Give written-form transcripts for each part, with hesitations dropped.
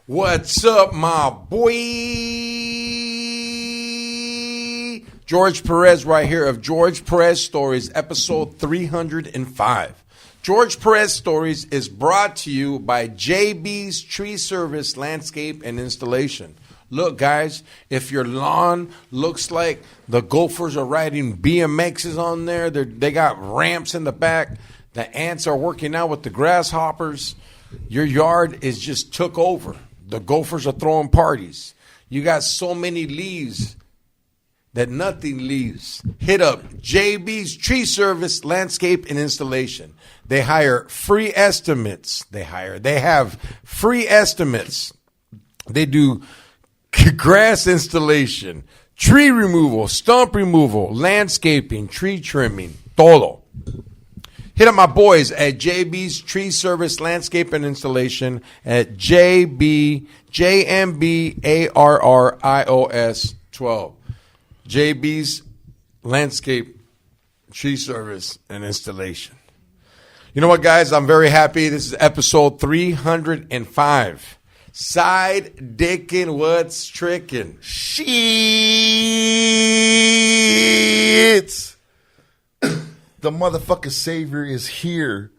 What's up, my boy? George Perez right here of George Perez Stories, episode 305. George Perez Stories is brought to you by JB's Tree Service Landscape and Installation. Look, guys, if your lawn looks like the gophers are riding BMXs on there, they got ramps in the back, the ants are working out with the grasshoppers, your yard is just took over. The gophers are throwing parties. You got so many leaves that nothing leaves. Hit up JB's Tree Service Landscape and Installation. They hire free estimates. They have free estimates. They do grass installation, tree removal, stump removal, landscaping, tree trimming, todo. Hit up my boys at JB's Tree Service Landscape and Installation at JMBARRIOS 12. JB's Landscape, Tree Service, and Installation. You know what, guys? I'm very happy. This is episode 305. SideDickin' what's trickin'? Shit! The motherfucking savior is here.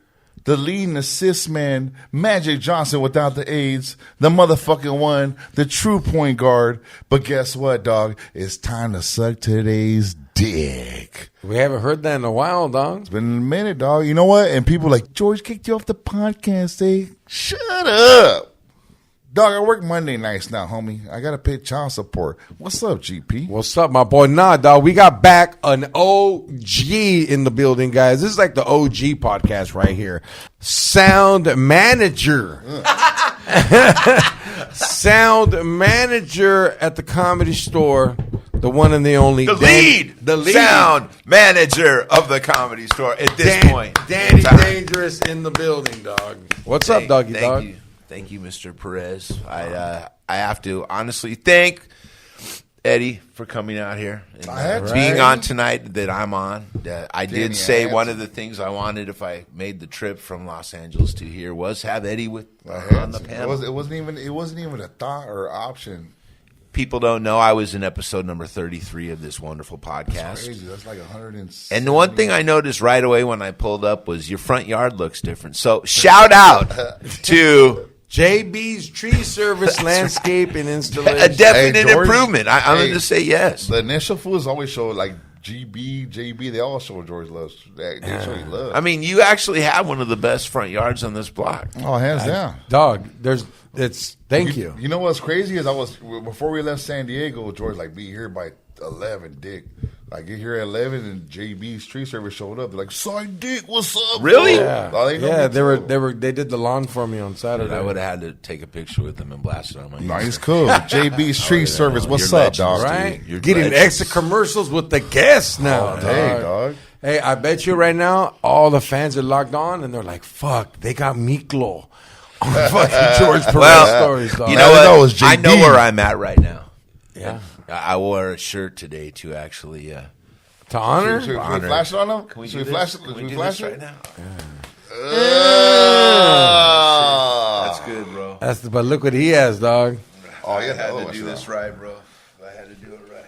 The lead and assist man, Magic Johnson without the AIDS. The motherfucking one, the true point guard. But guess what, dog? It's time to suck today's dick. We haven't heard that in a while, dog. It's been a minute, dog. You know what? And people like, George kicked you off the podcast, eh? Shut up. Dog, I work Monday nights now, homie. I got to pay child support. What's up, GP? What's up, my boy? Nah, dog, we got back an OG in the building, guys. This is like the OG podcast right here. Sound manager. Sound manager at the Comedy Store. The one and the only. The lead sound manager of the Comedy Store at this point. Danny Dangerous in the building, dog. What's up, doggy dog? Thank you, Mr. Perez. I have to honestly thank Eddie for coming out here and being on tonight that I'm on. I did say one of the things I wanted if I made the trip from Los Angeles to here was have Eddie on the panel. It wasn't even a thought or option. People don't know I was in episode number 33 of this wonderful podcast. That's crazy. That's like 170. And the one thing I noticed right away when I pulled up was your front yard looks different. So shout out to JB's Tree Service Landscape and Installation. A definite improvement. I'm going to say yes. The initial fools always show like GB, JB. They all show George loves. They show you love. I mean, you actually have one of the best front yards on this block. Oh, hands down, dog. Thank you. You know what's crazy is before we left San Diego, George like be here by 11, Dick. Like get here at 11, and JB's Tree Service showed up. They're like, "SideDick, what's up?" Really? Yeah. They did the lawn for me on Saturday. I would have had to take a picture with them and blast it on my. Nice, cool. JB's Tree Service, what's up, dog? Right? You're getting extra commercials with the guests now. Hey, dog. Hey, I bet you right now all the fans are logged on and they're like, "Fuck, they got Miklo on fucking George Perez Stories." Dog. You know what? I know where I'm at right now. Yeah. I wore a shirt today to actually to honor. Should we flash it on them? Can we do flash it? Can we do this right now? That's good, bro. But look what he has, dog. Oh, I had to do this right, bro. I had to do it right.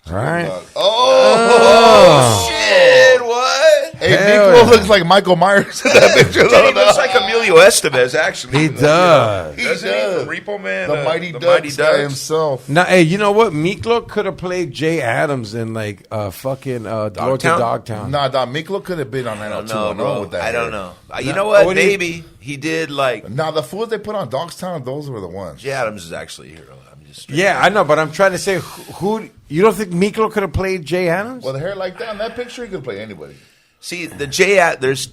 Right. Oh, shit! What? Hey, Nico looks like Michael Myers in that picture. He looks like Emilio Estevez, actually. He does. He does. From Repo Man, the Mighty Ducks guy himself. Now, hey, you know what? Miklo could have played Jay Adams in like fucking Dogtown. Nah, Miklo could have been on that. I don't know, bro. I don't know. You know what? Maybe he did like. Nah, the fools they put on Dogtown, those were the ones. Jay Adams is actually a hero. Yeah, I know, but I'm trying to say, who you don't think Miklo could have played Jay Adams? Well, the hair like that in that picture, he could play anybody. See, the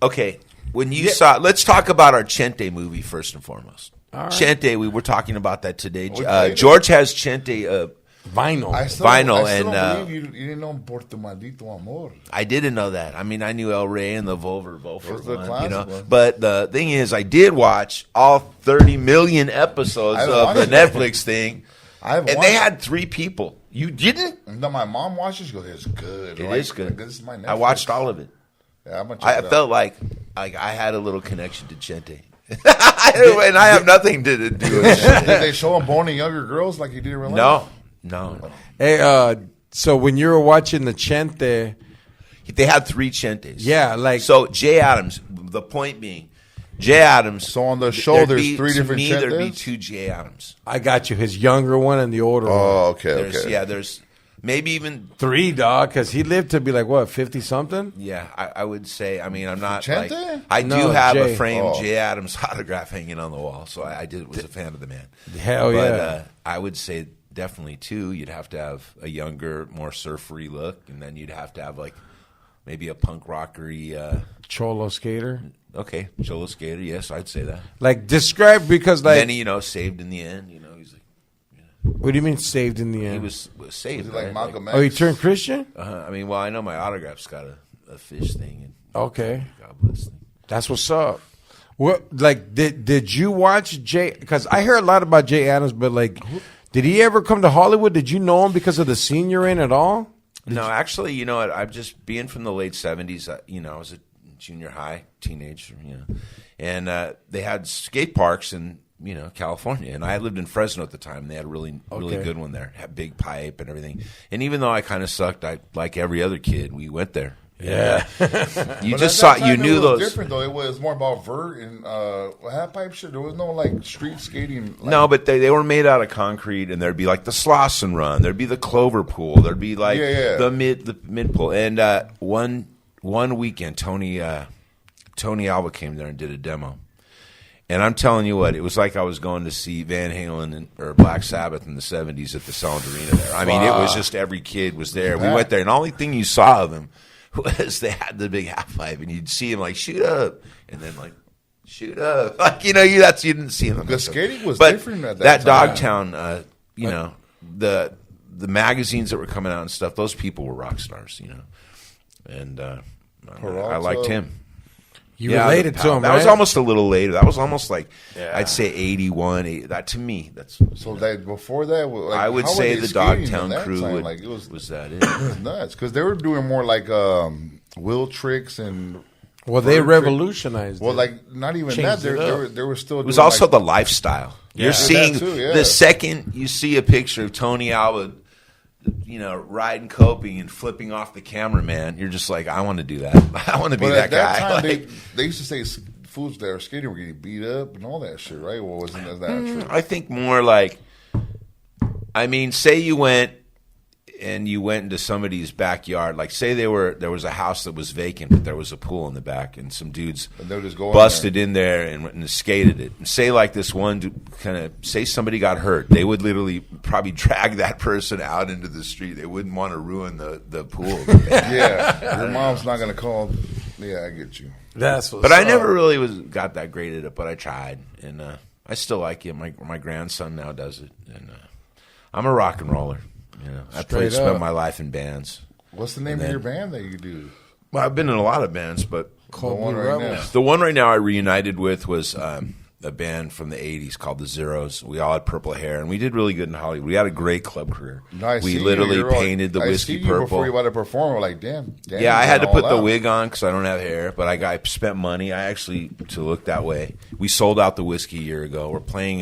okay. When you saw, let's talk about our Chente movie first and foremost. Right. Chente, we were talking about that today. George has Chente vinyl. I still don't believe you didn't know Por Tu Maldito Amor. I didn't know that. I mean, I knew El Rey and the Volver one, one. But the thing is, I did watch all 30 million episodes of the Netflix thing, and they had 3 people. You didn't? No, my mom watched it. She goes, "It's good. It is good. This is my Netflix." I watched all of it. Yeah, I felt like I had a little connection to Chente. and I have nothing to do with it. Did they show him boning younger girls like he did in real life? No. Hey, so when you were watching the Chente, They had 3 Chentes. yeah, like So Jay Adams, the point being, Jay Adams. So on the show, there's 3 different To me, there'd be Chentes? 2 Jay Adams. I got you, his younger one and the older one. Oh, okay, There's, okay. Yeah, there's maybe even 3, dog, because he lived to be like what 50 something. Yeah, I would say. I mean, I'm not Chente? like I No, do have Jay. a framed Oh. Jay Adams autograph hanging on the wall, so I was a fan of the man. Hell but, yeah. I would say definitely 2. You'd have to have a younger, more surfery look, and then you'd have to have like maybe a punk rockery. Cholo skater. Okay, Cholo skater. Yes, I'd say that. Like describe because like Then he, saved in the end. He's like what do you mean saved in the end? he was saved. Was it like right? Malcolm X? Oh, he turned Christian. I mean, well, I know my autograph's got a fish thing. And Okay, God bless thing. that's what's up. What like did you watch Jay? Because I hear a lot about Jay Adams, but like, did he ever come to Hollywood? Did you know him because of the scene you're in at all? No, actually, you know what? I'm just being from the late 70s. I was a junior high teenager, and they had skate parks in California, and I lived in Fresno at the time. And they had a really good one there, had big pipe and everything. And even though I kind of sucked, like every other kid, we went there. Yeah, You But just at that saw, you time, knew it was those. different though. It was more about vert and half pipe shit. There was no like street skating. Like, No, but they were made out of concrete, and there'd be like the Slauson Run, there'd be the Clover Pool, there'd be like the mid pool. And one weekend, Tony Alba came there and did a demo. And I'm telling you what, it was like I was going to see Van Halen or Black Sabbath in the 70s at the Sound Arena there. I mean, it was just every kid was there. We went there, and the only thing you saw of them was they had the big half pipe, and you'd see him like shoot up, and then like shoot up, like you didn't see him. The skating was but different at that time. Dogtown, the magazines that were coming out and stuff, those people were rock stars, and I liked him. you related to him. That was right? almost a little later. That was almost like I'd say 81. That to me, that's. So that before that, like, I would how were say they the skating Dogtown in that crew time? would, Like, it was that it? nuts because they were doing more like wheel tricks and. Well, they vert revolutionized. Well, it. like not even Changed that. it up. They were still. It was also the lifestyle. Yeah. You're seeing That too, yeah. the second you see a picture of Tony Alba, riding coping and flipping off the cameraman, you're just like, I want to do that. I want to be But that at that guy. time, Like, they used to say fools that were skating were getting beat up and all that shit, right? Well, wasn't that true? I think more like, say you went into somebody's backyard. Like, say there was a house that was vacant, but there was a pool in the back, and some dudes And they would just go busted in there and skated it. And say like this one say somebody got hurt, they would literally probably drag that person out into the street. They wouldn't want to ruin the pool. Yeah, your mom's not gonna call. Yeah, I get you. That's what's But I up. never really got that great at it. But I tried, and I still like it. My grandson now does it, and I'm a rock and roller. I spent my life in bands. What's the name of your band that you do? Well, I've been in a lot of bands, but Cold one Blue right Rebels. now. the one right now I reunited with was a band from the 80s called the Zeros. We all had purple hair, and we did really good in Hollywood. We had a great club career. No, I We see literally you. You're all- painted the I whiskey see you purple. before you about to perform. We're like, damn. Yeah, I had to all put the out. wig on because I don't have hair, but I spent money. I actually to look that way. We sold out the whiskey a year ago. We're playing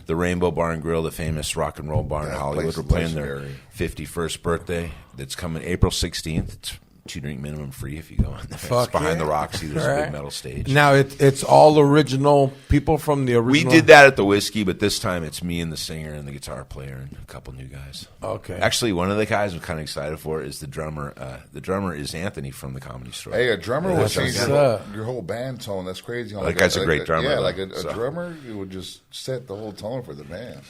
the Rainbow Bar and Grill, the famous rock and roll bar in That Hollywood. place We're is playing their legendary. 51st birthday. That's coming April 16th. It's 2-drink minimum free if you go in there. Fuck It's behind yeah. the Roxy. There's a Right. big metal stage. Now it's all original people from the We original. did that at the Whiskey, but this time it's me and the singer and the guitar player and a couple new guys. Okay. Actually, one of the guys I'm kind of excited for is the drummer. The drummer is Anthony from the Comedy Store. Hey, a drummer will That's change what's your up. whole band tone. That's crazy. That guy's a great drummer, Yeah, though, like a so. drummer, it would just set the whole tone for the band.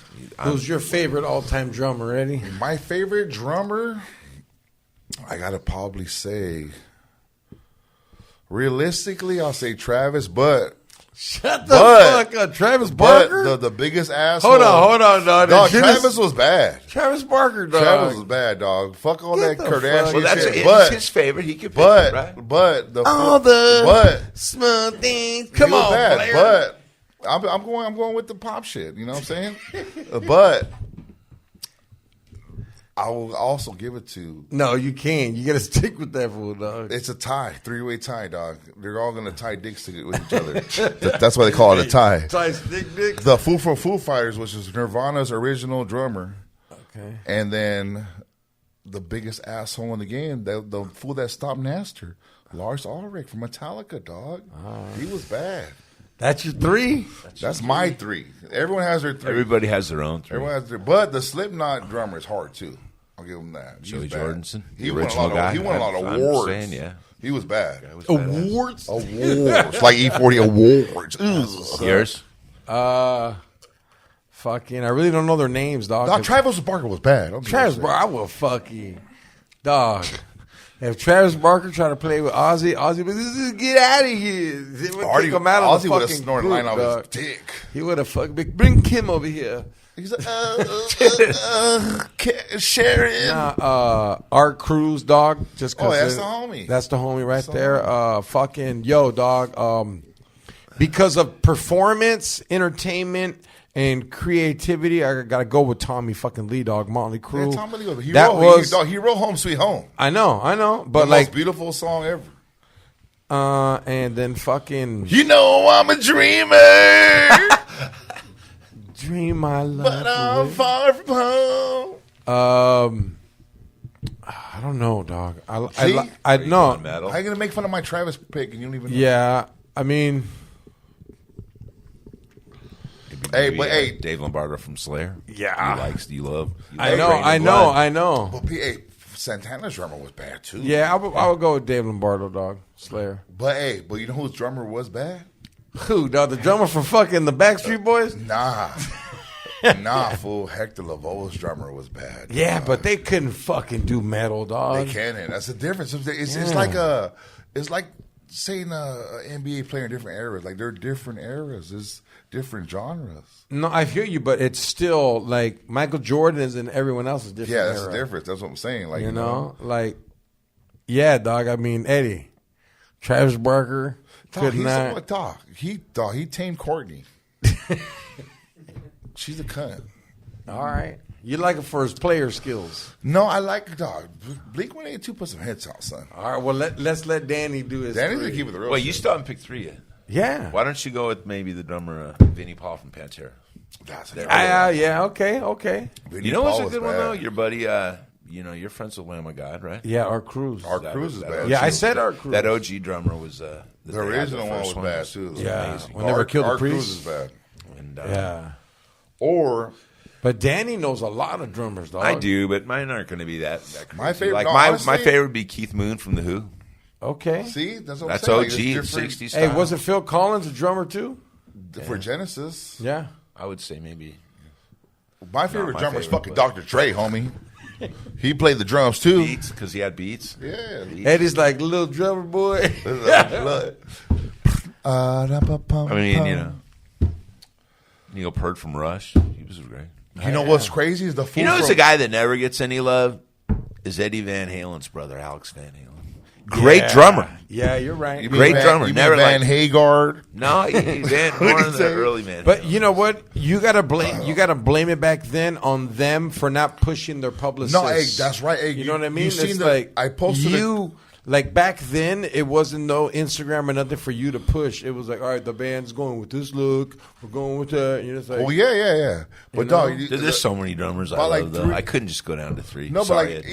Who's your favorite all-time drummer, Eddie? My favorite drummer, I gotta probably say, realistically, I'll say Travis, but Shut the But- fuck up, Travis but Barker. the biggest asshole. Hold on, dog. Dog, Did you just- Travis was bad. Travis Barker, dog. Travis was bad, dog. Fuck all Get that the fuck- Kardashian Well, that's shit. it's But his favorite. He could pick it, right? but the All the but small things. he Come was on, bad, player. but I'm going with the pop shit. You know what I'm saying? But I will also give it to. No, you can't. You got to stick with that fool, dog. It's a tie, 3-way tie, dog. They're all gonna tie dicks with each other. That's why they call it a tie. Tie stick dick. The Foo from Foo Fighters, which is Nirvana's original drummer, Okay. and then the biggest asshole in the game, the fool that stopped Napster, Lars Ulrich from Metallica, dog. He was bad. That's your 3? That's my 3. Everyone has their 3. Everybody has their own 3. Everyone has their, but the Slipknot drummer is hard too. I'll give him that. Joey Jordison, He the won a original lot guy. of. He won a lot of I'm awards. saying, yeah. He was bad. Awards? Awards like E40 awards. Ugh. Yours? Fucking, I really don't know their names, dog. Dog, Travis Barker was bad. Travis Barker, I will fucking, dog. If Travis Barker tried to play with Ozzy would get out of here. They would kick him out of the Ozzy would have fucking snorted group, line off dog. his dick. He would have fucking bring Kim over here. He's like, share it. Art Cruz, dog. Just 'cause that's the homie. That's the homie right there. Fucking yo, dog. Because of performance, entertainment, and creativity, I gotta go with Tommy fucking Lee, dog. Motley Crue. Yeah, Tommy Lee, he wrote Home Sweet Home. I know, but The like, most beautiful song ever. and then fucking You know I'm a dreamer, Dream My Life but I'm Away. far from home. I don't know, dog. See? I know. Metal. How you gonna make fun of my Travis pick and you don't even know? Yeah, I mean, Hey, Dave Lombardo from Slayer. Yeah. He likes, you love. You I love know, Rain I and know, Blood. I know. But Santana's drummer was bad too. Yeah, I would go with Dave Lombardo, dog. Slayer. But you know whose drummer was bad? Who, dog? The drummer from fucking the Backstreet Boys? Nah, fool. Hector Lavoe's drummer was bad. Yeah, dog. but they couldn't fucking do metal, dog. They can. That's the difference. It's like saying an NBA player in different eras. Like they're different eras. It's different genres. No, I hear you, but it's still like Michael Jordan is in everyone else's different Yeah, that's era. the difference. That's what I'm saying. Like You know, like, yeah, dog. I mean, Eddie, Travis Barker could not. He tamed Courtney. She's a cunt. All right, you like it for his player skills. No, I like dog. Blink-182 put some hits out, son. All right, well let's let Danny do his. Danny's 3. gonna keep it the real. Well, shit. you still haven't picked 3 yet. Yeah. Why don't you go with maybe the drummer Vinnie Paul from Pantera? That's Yeah. Okay. Vinnie You know what's Paul a good was one bad. though? Your buddy, you're friends with Lamb of God, right? Yeah, Art Cruz. Art Cruz is bad. Yeah, I too. said Art Cruz. That OG drummer was The original one was bad too. Yeah. Amazing. When they were killed the Art Cruz priest. is bad. And, Yeah. Or But Danny knows a lot of drummers, dog. I do, but mine aren't going to be that crazy. My favorite- like no, my honestly- favorite would be Keith Moon from the Who. Okay. see, that's what That's I'm saying. OG, Like, it's different 60s Hey, style. wasn't Phil Collins a drummer too? for Genesis. Yeah. I would say maybe. My favorite my drummer is favorite, fucking but- Dr. Dre, homie. He played the drums too. Beats, because he had beats. Yeah. Eddie's like little drummer boy. I mean, Neil Peart from Rush. He was great. You know what's crazy is the fool You know, from, it's a guy that never gets any love is Eddie Van Halen's brother, Alex Van Halen. Great drummer. Yeah, you're right. You mean Great Van- drummer. You Never mean Van liked- Haggard. No, he's Van more in the early man. But you know what? You gotta blame it back then on them for not pushing their publicists. No, hey, that's right. Hey, you know what I mean? You It's seen like I posted you. Like back then, it wasn't no Instagram or nothing for you to push. It was like, all right, the band's going with this look, we're going with that. You know, it's like, Oh yeah. But know? dog, There's so many drummers I About like love, though. 3 I couldn't just go down to 3. no, Sorry, but like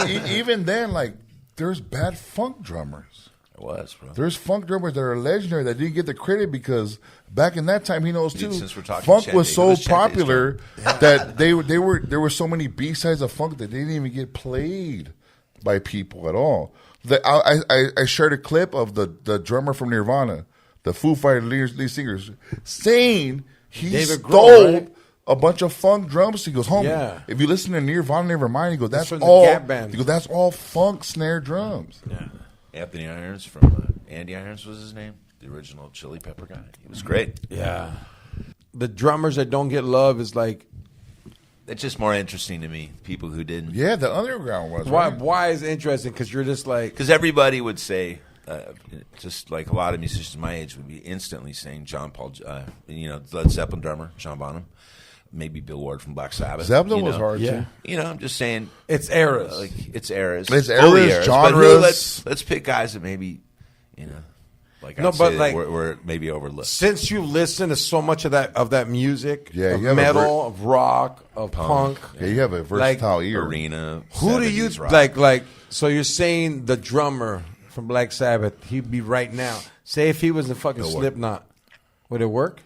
Ed. even then, like there's bad funk drummers. It was, bro. There's funk drummers that are legendary that didn't get the credit because back in that time, he knows too. Since we're talking Funk Chente, was so it was Chente's popular that there were so many B-sides of funk that they didn't even get played by people at all. I shared a clip of the drummer from Nirvana, the Foo Fighters lead singers, saying he David stole Grohl, right? a bunch of funk drums. He goes, homie, Yeah. if you listen to Nirvana, Nevermind, he goes, that's from the all. Gap Band. He goes, that's all funk snare drums. Yeah. Anthony Irons from Andy Irons was his name, the original Chili Pepper guy. He was great. yeah. The drummers that don't get love is like, It's just more interesting to me, people who didn't. Yeah, the underground was. why? Right? Why is it interesting? Because you're just like, Because everybody would say, just like a lot of musicians my age would be instantly saying John Paul, Led Zeppelin drummer, John Bonham, maybe Bill Ward from Black Sabbath. Zeppelin was hard Yeah. too. I'm just saying It's eras. it's eras. It's Fully eras, But genres. let's pick guys that maybe No, I'd but say like- we're maybe overlooked. Since you listen to so much of that music, Yeah, of you have a metal, of rock, of punk, Yeah, you have a versatile ear. Arena. who do you 70s rock. like? So you're saying the drummer from Black Sabbath, he'd be right now. Say if he was in fucking Slipknot, would it work?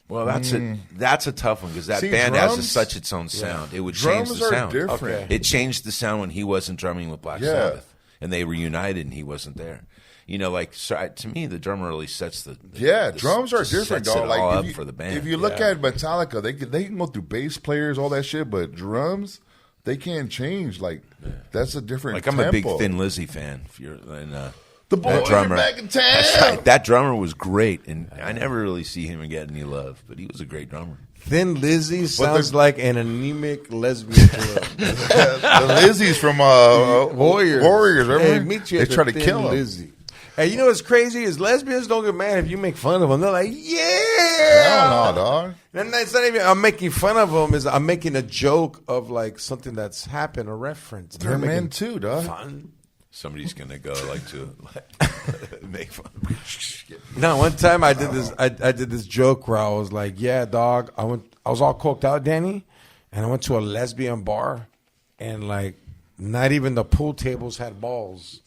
Well, that's a tough one because that See, band drums- has such its own sound. It would Drums change the are sound. different. Okay. It changed the sound when he wasn't drumming with Black Yeah. Sabbath, and they reunited, and he wasn't there. To me, the drummer really sets the drums are different, sets dog. it Like all if up you, for the band. If you look at Metallica, they can go through bass players, all that shit, but drums they can't change. Like that's a different. Like I'm a big tempo. Thin Lizzy fan. If you're The boys are back in town. That drummer was great, and I never really see him get any love, but he was a great drummer. Thin Lizzy sounds like an anemic lesbian girl. The Lizzies from Warriors. Warriors, remember? Hey, meet you They at the try to Thin kill him. Lizzy. Hey, you know what's crazy is lesbians don't get mad if you make fun of them. They're like, yeah. Hell no, dog. And it's not even I'm making fun of them. Is I'm making a joke of like something that's happened, a reference. They're making men too, dog. fun. Somebody's gonna go to make fun. No, one time I did this. I did this joke where I was like, "Yeah, dog." I was all coked out, Danny, and I went to a lesbian bar, and like, not even the pool tables had balls.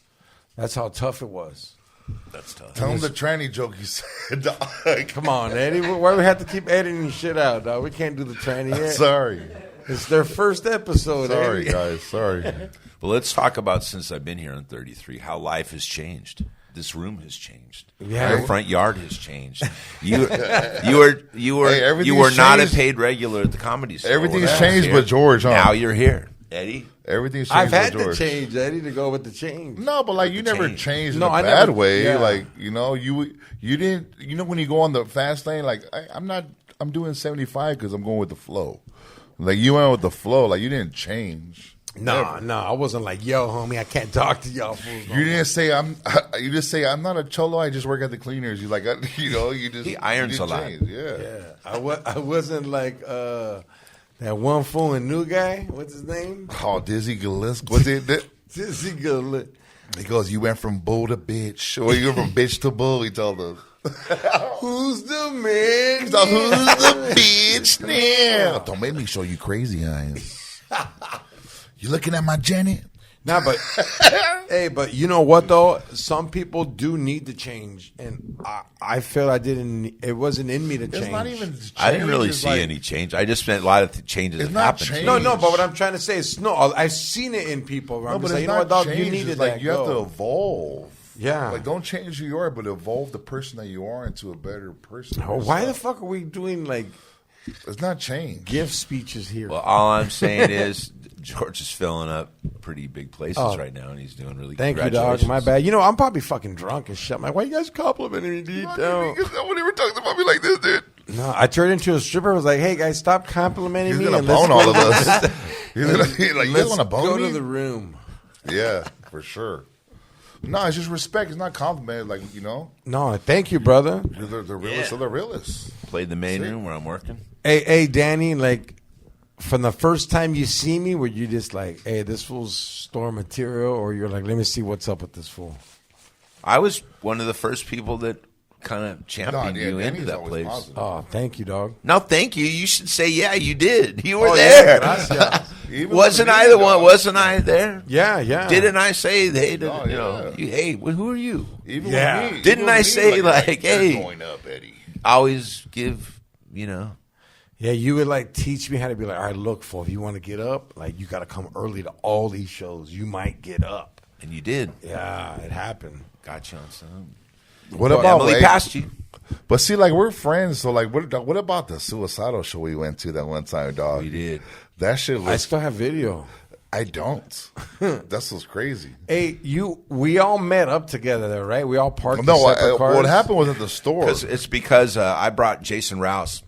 That's how tough it was. That's tough. Tell them the tranny joke you said, dog. Come on, Eddie. Why we have to keep editing shit out, dog? We can't do the tranny yet. Sorry. It's their first episode. Sorry, Eddie. guys. Sorry. Well, let's talk about since I've been here in 33, how life has changed. This room has changed. Yeah. Your front yard has changed. You were everything's not a changed. paid regular at the comedy store. Everything's when I was changed here. but George, huh? Now you're here, Eddie. Everything's I've changed had with to George. change, Eddie, to go with the change. No, but like you never change. changed in No, a I bad never- way. yeah. Like you didn't. You know when you go on the fast lane, like I'm doing 75 because I'm going with the flow. Like you went with the flow. Like you didn't change. No, Never. I wasn't like, yo, homie, I can't talk to y'all fools. You didn't say I'm. You just say I'm not a cholo. I just work at the cleaners. You like you just He irons you a lot. change. Yeah. Yeah, I wasn't like that one fool and new guy. What's his name? Oh, Dizzy Gillespie. What's it? Dizzy Gillespie. He goes, you went from bull to bitch, or you went from bitch to bull. He told us. Who's the man? So who's the bitch now? Don't make me show you crazy eyes. You looking at my Janet? Nah, but hey, but you know what though? Some people do need to change, and I feel I didn't. It wasn't in me to change. It's not even. I didn't really It's see like- any change. I just meant a lot of changes It's have not happened. change. No, but what I'm trying to say is, no, I've seen it in people. Where No, I'm but just like, it's you know what, not dog, change. you needed It's like that. you have to Go. evolve. Yeah. Like don't change who you are, but evolve the person that you are into a better person. Oh, why the fuck are we doing like It's not change. gift speeches here? Well, all I'm saying is George is filling up pretty big places right now, and he's doing really good. Thank you, dog. My bad. You know, I'm probably fucking drunk and shit. I'm like, why you guys complimenting me deep down? No one ever talks about me like this, dude. No, I turned into a stripper. I was like, hey, guys, stop complimenting He's me. gonna and let's bone go- all of us. He's like, you guys Let's want to bone go me? to the room. Yeah, for sure. No, it's just respect. It's not compliment. Like No, thank you, brother. you're the realest of the realists. Played the main See? room where I'm working. Hey, Danny, like, from the first time you see me, were you just like, hey, this fool's store material, or you're like, let me see what's up with this fool? I was one of the first people that kind of championed you into Danny's that always place. positive. Oh, thank you, dog. No, thank you. You should say, yeah, you did. You were Oh, there. yeah, gracias. Even Wasn't with I me, the one? dog. Wasn't I there? Yeah. Didn't I say, hey, Oh, you know, yeah. hey, who are you? Even Yeah. with me, Didn't even I with me, say, like, you're hey. going up, Eddie? Always give, you know. Yeah, you would like teach me how to be like, all right, look, fool, if you want to get up, like, you got to come early to all these shows. You might get up. And you did. Yeah, it happened. Got you on some. What Well, about Emily passed you. But see, like we're friends, so like, what about the suicidal show we went to that one time, dog? We did. That shit I was. still have video. I don't. That's what's crazy. Hey, we all met up together there, right? We all parked in No, separate cars. what happened was at the store. It's because I brought Jason Rouse.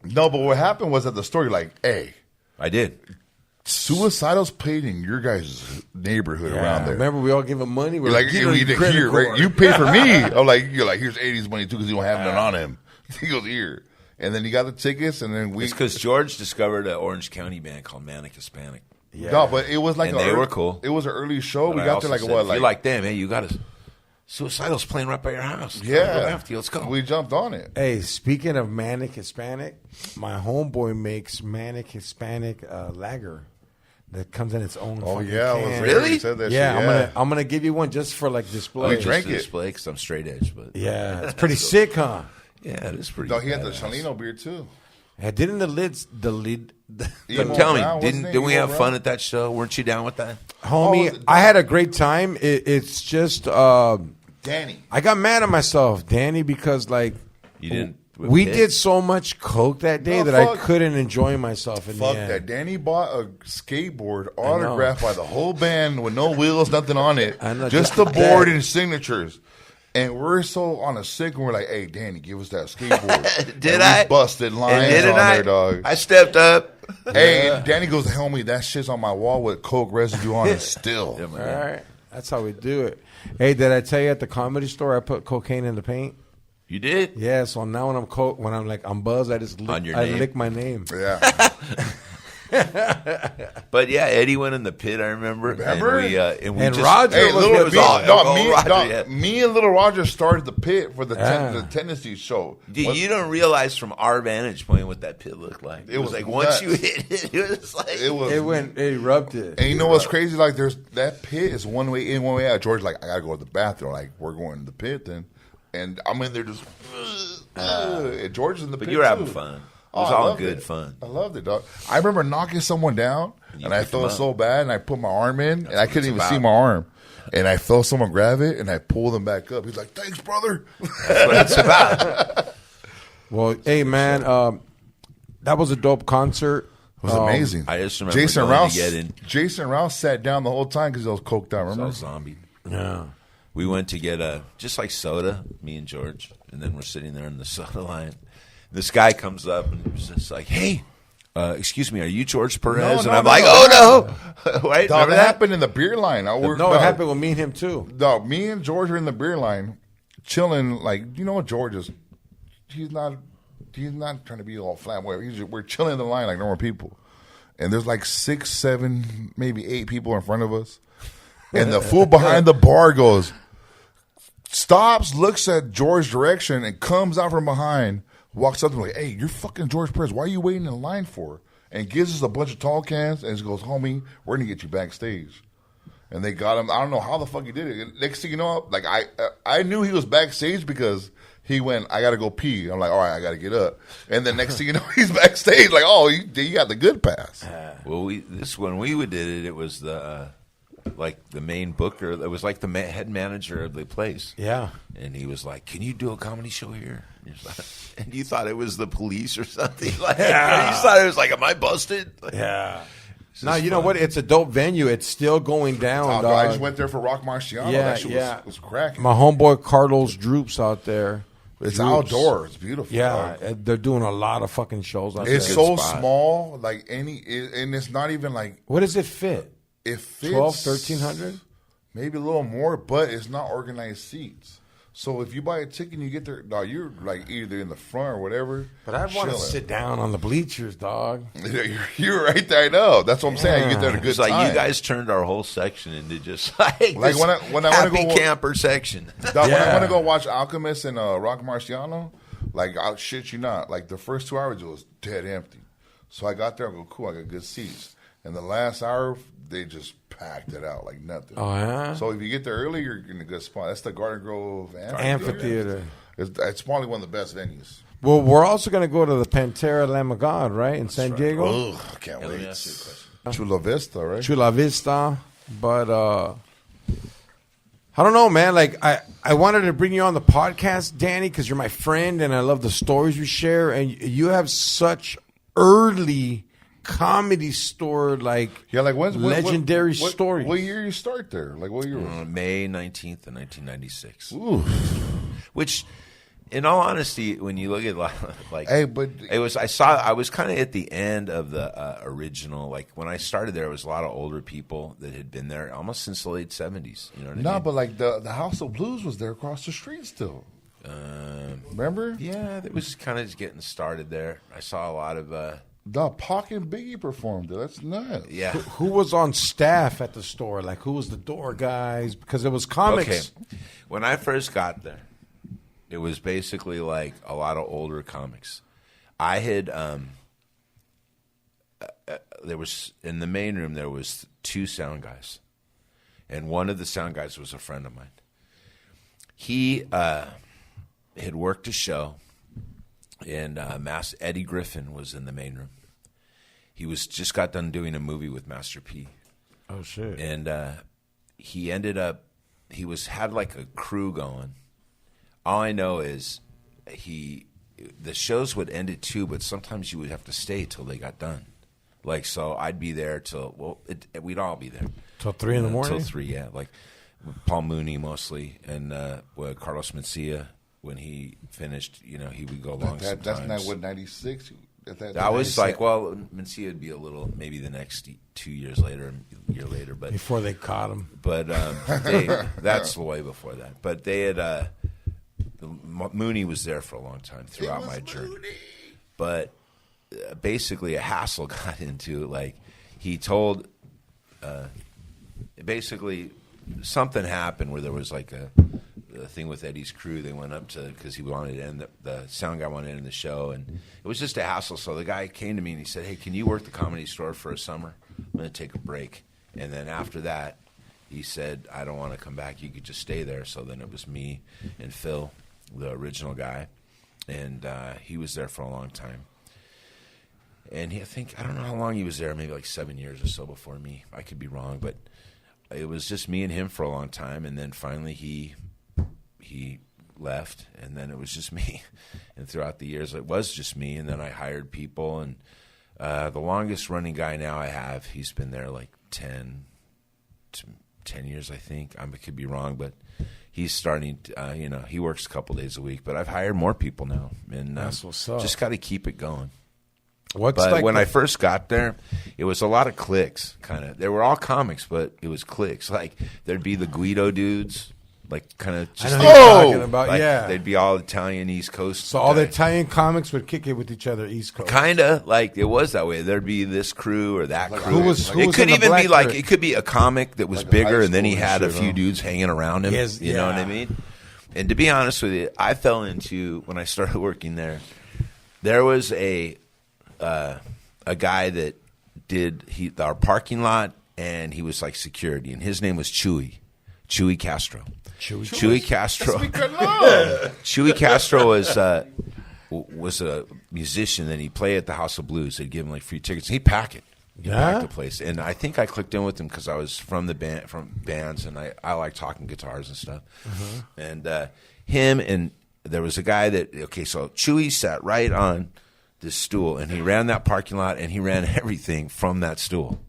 No, but what happened was at the store. You're like, hey, I did. suicidal's paid in your guys' neighborhood around there. Remember, we all give him money. We're You're like, "Get you on need your to credit hear, right? card." You pay for me. I'm like, you're like, here's 80's money too because you don't have none on him. He goes here, And then he got the tickets, and then It's because George discovered an Orange County band called Manic Hispanic. Yeah. No, but it was like and they were cool. It was an early show. But we got there like said, what? If Like you're like, damn, hey, you got a Suicidal's playing right by your house. Yeah, let's go. We jumped on it. Hey, speaking of Manic Hispanic, my homeboy makes Manic Hispanic lager that comes in its own. Oh yeah, can. Really? Said that Yeah, shit. I'm gonna give you one just for like display. drank it. Display because I'm straight edge, but Yeah, it's pretty sick, huh? yeah, it is pretty. No, he had the badass. Chalino beer too. Yeah, didn't the lid, Emo Tell me, Brown, wasn't didn't we Emo have Brown? fun at that show? Weren't you down with that? homie? I had a great time. It's just Danny. I got mad at myself, Danny, because like You didn't. we did so much coke that day No, that I fuck. couldn't enjoy myself. In Fuck the end. that. Danny bought a skateboard autographed by the whole band with no wheels, nothing on it. I know, Just just the board that. and signatures. And we're so on a sick, and we're like, hey, Danny, give us that skateboard. Did and I? We busted lines didn't on I? there, dog. I stepped up. Hey, and Danny goes, homie, that shit's on my wall with coke residue on it still. Yeah, All man. right, that's how we do it. Hey, did I tell you at the Comedy Store I put cocaine in the paint? You did? Yeah, so now when I'm buzzed, I just On your I name? lick my name. Yeah. But yeah, Eddie went in the pit. I remember. Remember? And we And just, Roger Hey, was- little, it was me, all- dog, all me, Roger, dog, yeah. me and Little Roger started the pit for the, Yeah. the Tennessee show. Dude, you don't realize from our vantage point what that pit looked like. It was was like once nuts. you hit it, it was like It erupted. And you know what's crazy? Like, there's that pit is one way in, one way out. George's like, I gotta go to the bathroom. Like, we're going to the pit then, and I'm in there just. And George's in the But pit. you were having too. fun. It Oh, was I all loved good it. fun. I loved it, dog. I remember knocking someone down, you and I picked felt him up. so bad, and I put my arm in, and I what couldn't it's even see about. my arm. And I felt someone grab it, and I pulled him back up. He's like, "Thanks, brother." That's what it's about. Well, hey man, that was a dope concert. It was amazing. I just remember Jason going Rouse. to get in. Jason Rouse sat down the whole time because he was coked out. It was Remember? all zombie. Yeah. We went to get just like soda, me and George, and then we're sitting there in the soda line. This guy comes up and he's just like, "Hey, excuse me, are you George Perez?" No, and I'm no, like, no. "Oh no!" Right? Dog, Remember that that? happened in the beer line. No, it happened with me and him too. Dog, me and George are in the beer line, chilling. Like, you know what George is? He's not trying to be all flamboyant. We're chilling in the line like normal people, and there's like 6, 7, maybe 8 people in front of us, and the fool behind the bar goes, stops, looks at George's direction, and comes out from behind, walks up to him like, "Hey, you're fucking George Perez. Why are you waiting in line for?" And gives us a bunch of tall cans, and he goes, "Homie, we're gonna get you backstage." And they got him. I don't know how the fuck he did it. Next thing you know, like I knew he was backstage because he went, "I gotta go pee." I'm like, "All right, I gotta get up." And then next thing you know, he's backstage. Like, "Oh, you got the good pass." Well, when we did it, it was the main booker. It was like the head manager of the place. Yeah. And he was like, "Can you do a comedy show here?" And you thought it was the police or something. Like, you thought it was like, "Am I busted?" Like, Yeah. Now just you know fun. what? It's a dope venue. It's still going down. Oh, dog. I just went there for Rock Marciano. Yeah, That shit yeah. was cracking. My homeboy Carlos Droops out there. It's Droops. outdoors. It's beautiful. Yeah, dog. they're doing a lot of fucking shows out It's there. so spot. small. Like and it's not even like What does it fit? it fits 12, 1,300? maybe a little more, but it's not organized seats. So if you buy a ticket and you get there, dog, you're like either in the front or whatever. But I want to chilling. sit down on the bleachers, dog. You're right there. I know. That's what I'm saying. You get there at a good It's like time. you guys turned our whole section into just like Like this when I wanna happy go- camper section. Dog, when I Yeah. want to go watch Alchemist and Rock Marciano, like I'll shit you not, like the first 2 hours it was dead empty. So I got there, I go, cool, I got good seats. And the last hour they just packed it out like nothing. Oh, yeah? So if you get there early, you're in a good spot. That's the Garden Grove Amphitheater. It's probably one of the best venues. Well, we're also going to go to the Pantera Lamb of God, right, in San Diego? Ugh, I can't Let me wait. ask you a question. Chula Vista, right? Chula Vista. But I don't know, man. Like, I wanted to bring you on the podcast, Danny, because you're my friend and I love the stories you share. And you have such early comedy store, like, Yeah, like legendary stories. What year you start there? Like what year? Was May 19th of 1996. Ooh. Which, in all honesty, when you look at like, Hey, but it was I was kind of at the end of the original. Like when I started there, it was a lot of older people that had been there almost since the late 70s. You know what I no, mean? but like the House of Blues was there across the street still. Remember? Yeah, it was kind of just getting started there. I saw a lot of. Pac and Biggie performed there. That's nuts. Yeah. Who was on staff at the store? Like, who was the door guys? Because it was comics. Okay. When I first got there, it was basically like a lot of older comics. I had there was in the main room there was 2 sound guys, and one of the sound guys was a friend of mine. He had worked a show, and Eddie Griffin was in the main room. He was just got done doing a movie with Master P. Oh shit! And he ended up had like a crew going. All I know is the shows would end at 2, but sometimes you would have to stay till they got done. Like, so I'd be there till we'd all be there Till 3 in the morning. Till 3, yeah. Like Paul Mooney mostly, and Carlos Mencia when he finised. You know, he would go along. That's not what 96. That was like, well, Mencia would be a little maybe the next 2 years later, a year later, but Before they caught him. But that's way before that. But they had Mooney was there for a long time throughout my journey. But basically, a hassle got into like he told. Basically, something happened where there was like a thing with Eddie's crew. They went up to because he wanted to end the sound guy wanted to end the show, and it was just a hassle. So the guy came to me and he said, "Hey, can you work the Comedy Store for a summer? I'm going to take a break." And then after that, he said, "I don't want to come back. You could just stay there." So then it was me and Phil, the original guy, and he was there for a long time. And I don't know how long he was there, maybe like 7 years or so before me. I could be wrong, but it was just me and him for a long time. And then finally he left, and then it was just me. And throughout the years, it was just me. And then I hired people, and the longest running guy now I have, he's been there like 10 years, I think. I could be wrong, but he's starting to, he works a couple days a week. But I've hired more people now, and That's what's up. just got to keep it going. But When I first got there, it was a lot of cliques, kind of. They were all comics, but it was cliques. Like, there'd be the Guido dudes, like, kind of just... I know what you're talking about, like, yeah. They'd be all Italian East Coast. So all the Italian comics would kick it with each other East Coast. Kind of, like, it was that way. There'd be this crew or that crew. Who was it could in the even black be, like, group? it could be a comic that was Like a bigger, high and then he school had a and few shit, dudes hanging around him. Yes, you know what I yeah. mean? And to be honest with you, I fell into, when I started working there was a guy that did our parking lot, and he was like security, and his name was Chewy Castro. Chewy Castro. Chewy Castro was a musician, and he played at the House of Blues. They'd give him like free tickets. He'd pack it. He'd pack the place, and I think I clicked in with him because I was from bands, and I like talking guitars and stuff. And him and there was a guy that so Chewy sat right on this stool, and he ran that parking lot, and he ran everything from that stool.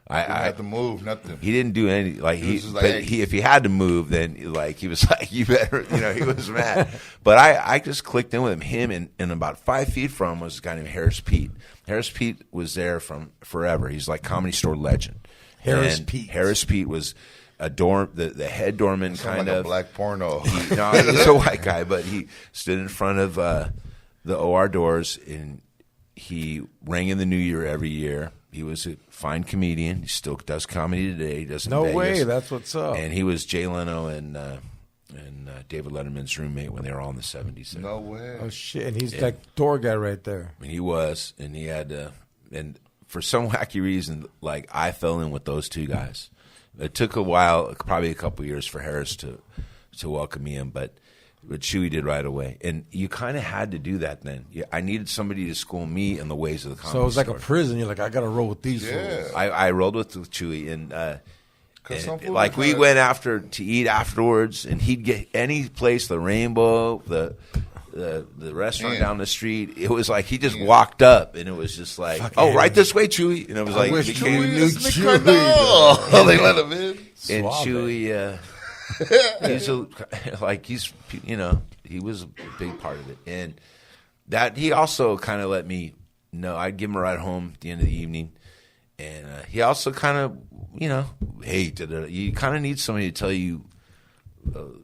I had to move, nothing. He didn't do any if he had to move, then like he was like, you better, he was mad. But I just clicked in with him. Him and about 5 feet from him was a guy named Harris Pete. Harris Pete was there from forever. He's like Comedy Store legend. Harris Pete was a the head doorman, kind like of a black porno. He's a white guy, but he stood in front of the OR doors, and he rang in the New Year every year. He was a fine comedian. He still does comedy today. He does in Vegas. way, that's what's up. And he was Jay Leno and David Letterman's roommate when they were all in the 70s. No way. Oh shit! And he's like door guy right there. And he was, and he had, and for some wacky reason, like I fell in with those two guys. It took a while, probably a couple years, for Harris to welcome me in, but Chewy did right away. And you kind of had to do that then. I needed somebody to school me in the ways of the comedy So it was like store. a prison. You're like, I got to roll with these fools. I rolled with Chewy, and like we went to eat afterwards, and he'd get any place, the Rainbow, the restaurant down the street. It was like he just walked up, and it was just like, right this way, Chewy. And it was like, wish became Chewy knew Chewy. Oh, they let him in. and Chewy, he was a big part of it, and that he also kind of let me know. I'd give him a ride home at the end of the evening, and he also kind of, hey, you kind of need somebody to tell you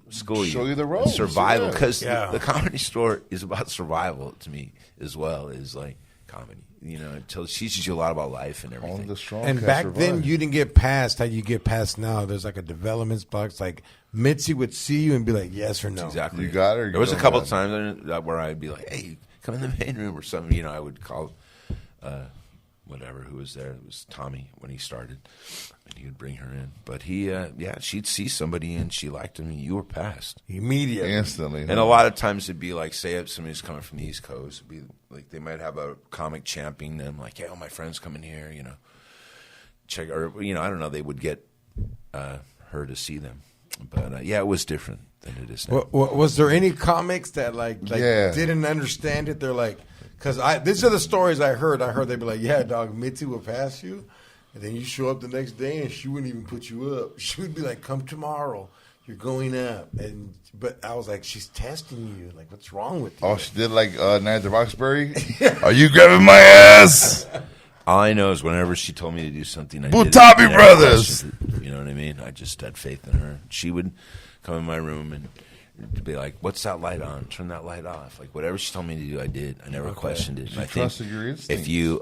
school Show you the ropes, survival, yeah. because the Comedy Store is about survival to me as well as like comedy. You know, it teaches you a lot about life and everything. Only the strong And can back survive. then, you didn't get past how you get past now. There's like a development box. Like Mitzi would see you and be like, yes or no. Exactly. You got it or you There was a don't couple got of times where I'd be like, "Hey, come in the main room" or something. You know, I would call whatever who was there. It was Tommy when he started, and he would bring her in. But she'd see somebody and she liked him, and you were passed Immediately. Instantly. And a lot of times it'd be like, say if somebody's coming from the East Coast, it'd be like they might have a comic championing them, like, "Yeah, my friend's coming here," you know, check, or you know, I don't know, they would get her to see them. But it was different than it is now. Was there any comics that like didn't understand it? They're like, because these are the stories I heard. I heard they'd be like, "Yeah, dog, Mitzi will pass you," and then you show up the next day and she wouldn't even put you up. She would be like, "Come tomorrow, you're going up." But I was like, she's testing you. Like, what's wrong with you? Oh, she did like Night at the Roxbury? Are you grabbing my ass? All I know is whenever she told me to do something, I did it. Butabi I never Brothers. questioned it. You know what I mean? I just had faith in her. She would come in my room and be like, "What's that light on? Turn that light off." Like whatever she told me to do, I did. I never questioned it. She And I trusted think your instincts. if you,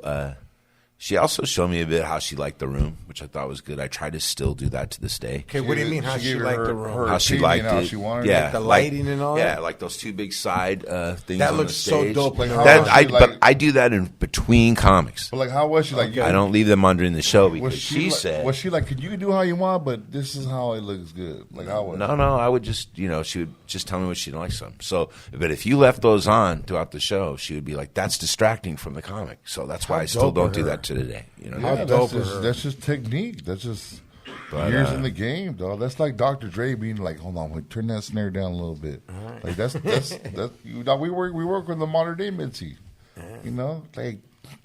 she also showed me a bit how she liked the room, which I thought was good. I try to still do that to this day. Okay, what do you mean? How she gave liked her- the room? her How she opinion, liked how it. she wanted Yeah, it. The lighting and all Yeah, that? like those two big side things. That on looks the so stage. dope. Like, how was she, But like- I do that in between comics. But like, how was she? Like, I don't leave them on during the show because was she like, said. was she like, "Could you do how you want, but this is how it looks good"? Like, how was? No, I would just, she would just tell me what she didn't like some. So, but if you left those on throughout the show, she would be like, "That's distracting from the comic." So that's why I still dope don't of do her. that to today. You know, Yeah, dope of her. that's just technique. That's just But, years in the game, dog. That's like Dr. Dre being like, "Hold on, wait, turn that snare down a little bit." Like that's you know, we work with the modern day Mitzi. You know, like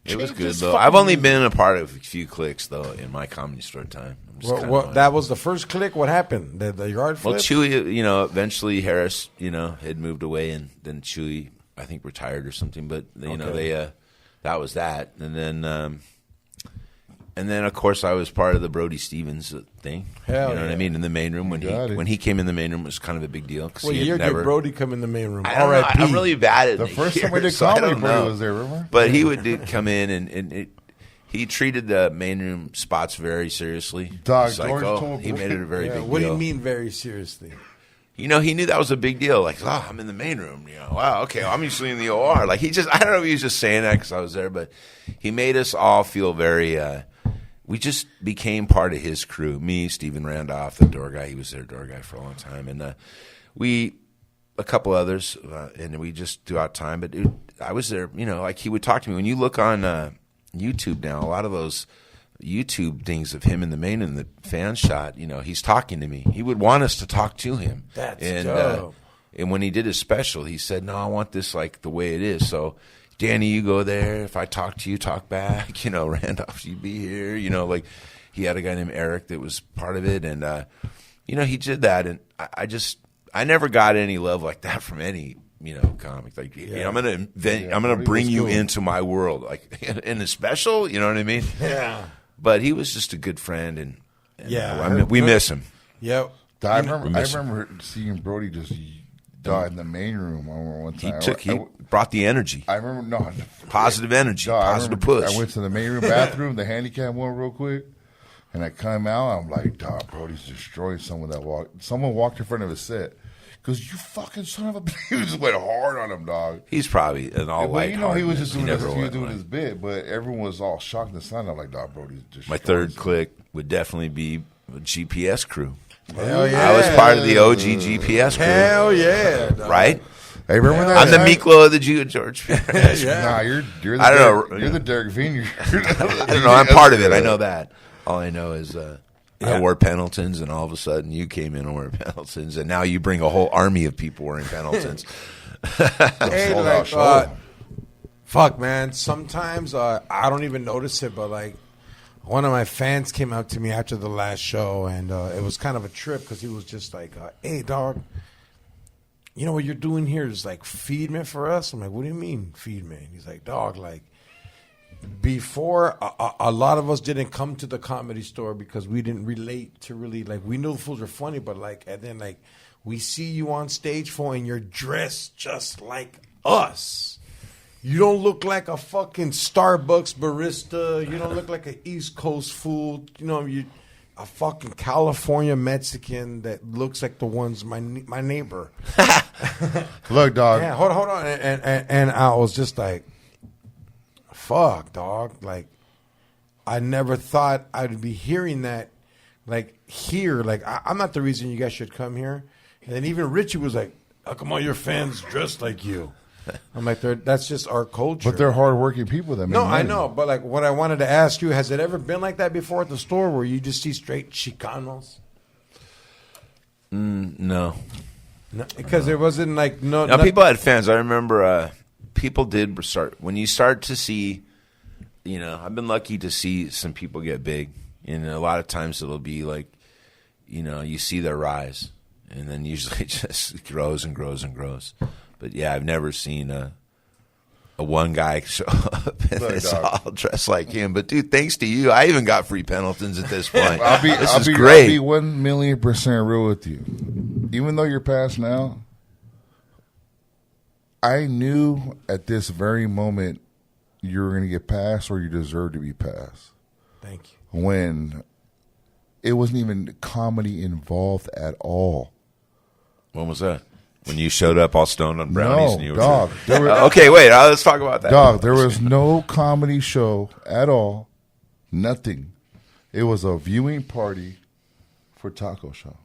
it was change good this though. fucking I've only music. been a part of a few clicks though in my Comedy Store time. I'm just kinda like- That was the first click. What happened? The yard flip? Well, Chewy, eventually Harris, had moved away, and then Chewy, I think, retired or something. But they, that was that, and then of course I was part of the Brody Stevens thing. Hell you know what I yeah. mean? In the main room got it. when he came in the main room, it was kind of a big deal. Cause What he had year never, did Brody come in the main room? I don't know. R.I.P. I'm really bad at The first time we did so I comedy, don't Brody know. was there, remember? But he would come in and he treated the main room spots very seriously. Dog, He's like, George oh, told he made it a very Yeah, big what do deal. you mean very seriously? He knew that was a big deal. Like, oh, I'm in the main room. Wow, okay, I'm usually in the OR. Like, I don't know if he was just saying that because I was there, but he made us all feel very, we just became part of his crew. Me, Steven Randolph, the door guy. He was their door guy for a long time. And a couple others, and we just throughout time. But I was there, like he would talk to me. When you look on YouTube now, a lot of those YouTube things of him in the main and the fan shot, he's talking to me. He would want us to talk to him. That's and, dope. And when he did his special, he said, "No, I want this like the way it is." So, Danny, you go there. If I talk to you, talk back. Randolph, you be here. Like he had a guy named Eric that was part of it, and he did that. And I never got any love like that from any comic. Like, I'm gonna invent, I'm gonna bring you into my world, like in a special. You know what I mean? Yeah. But he was just a good friend, and Yeah. we miss him. Yep. I remember seeing Brody just die in the main room one time. He brought the energy, I remember positive energy, positive push. I went to the main room bathroom, the handicap one, real quick, and I come out. I'm like, "Dog, Brody's destroying someone that walked. Someone walked in front of his set." Because you fucking son of a bitch. He just went hard on him, dog. He's probably an all Well, white. he was just doing never he was went doing white. his bit, but everyone was all shocked and stunned. I'm like, "Dog, Brody's destroying My third someone." click would definitely be a GPS crew. Hell yeah. I was part of the OG GPS crew, Hell yeah. dog. right? Hey, remember that? I'm the time? Miklo of the Jew George. I Yeah. Nah, you're the I don't Derek, know. You're the Derek Vineyard. don't know. I'm part of it. I know that. All I know is I wore Pendletons, and all of a sudden you came in and wore Pendletons, and now you bring a whole army of people wearing Pendletons. Hey, Sold like, out show. fuck, man. Sometimes I don't even notice it, but like one of my fans came up to me after the last show, and it was kind of a trip because he was just like, "Hey, dog, you know what you're doing here is like feed me for us." I'm like, "What do you mean feed me?" He's like, "Dog, like." Before, a lot of us didn't come to the Comedy Store because we didn't relate to really, like, we knew the fools were funny, but like, and then like We see you on stage, fool, and you're dressed just like us. You don't look like a fucking Starbucks barista. You don't look like an East Coast fool. You know, you a fucking California Mexican that looks like the ones my neighbor. Look, dog. Yeah, hold on. And I was just like, fuck, dog. Like, I never thought I'd be hearing that, like, here. Like, I'm not the reason you guys should come here. And then even Richie was like, how come all your fans dressed like you? I'm like, that's just our culture. But they're hardworking people that make No, money. I know. But, like, what I wanted to ask you, has it ever been like that before at the store where you just see straight Chicanos? No. Because there wasn't, like, no. Now, people had fans. I remember people did start. When you start to see, you know, I've been lucky to see some people get big. And a lot of times it'll be like, you know, you see their rise. And then usually it just grows and grows and grows. But, yeah, I've never seen a one guy show up and it's all dressed like him. But, dude, thanks to you, I even got free Pendletons at this point. I'll be great. I'll be 1,000,000% real with you. Even though you're past now, I knew at this very moment you were going to get passed or you deserve to be passed. Thank you. When it wasn't even comedy involved at all. When was that? When you showed up all stoned on brownies? No, and you dog. Okay, wait. Let's talk about that. Dog, there was no comedy show at all. Nothing. It was a viewing party for Taco Shop.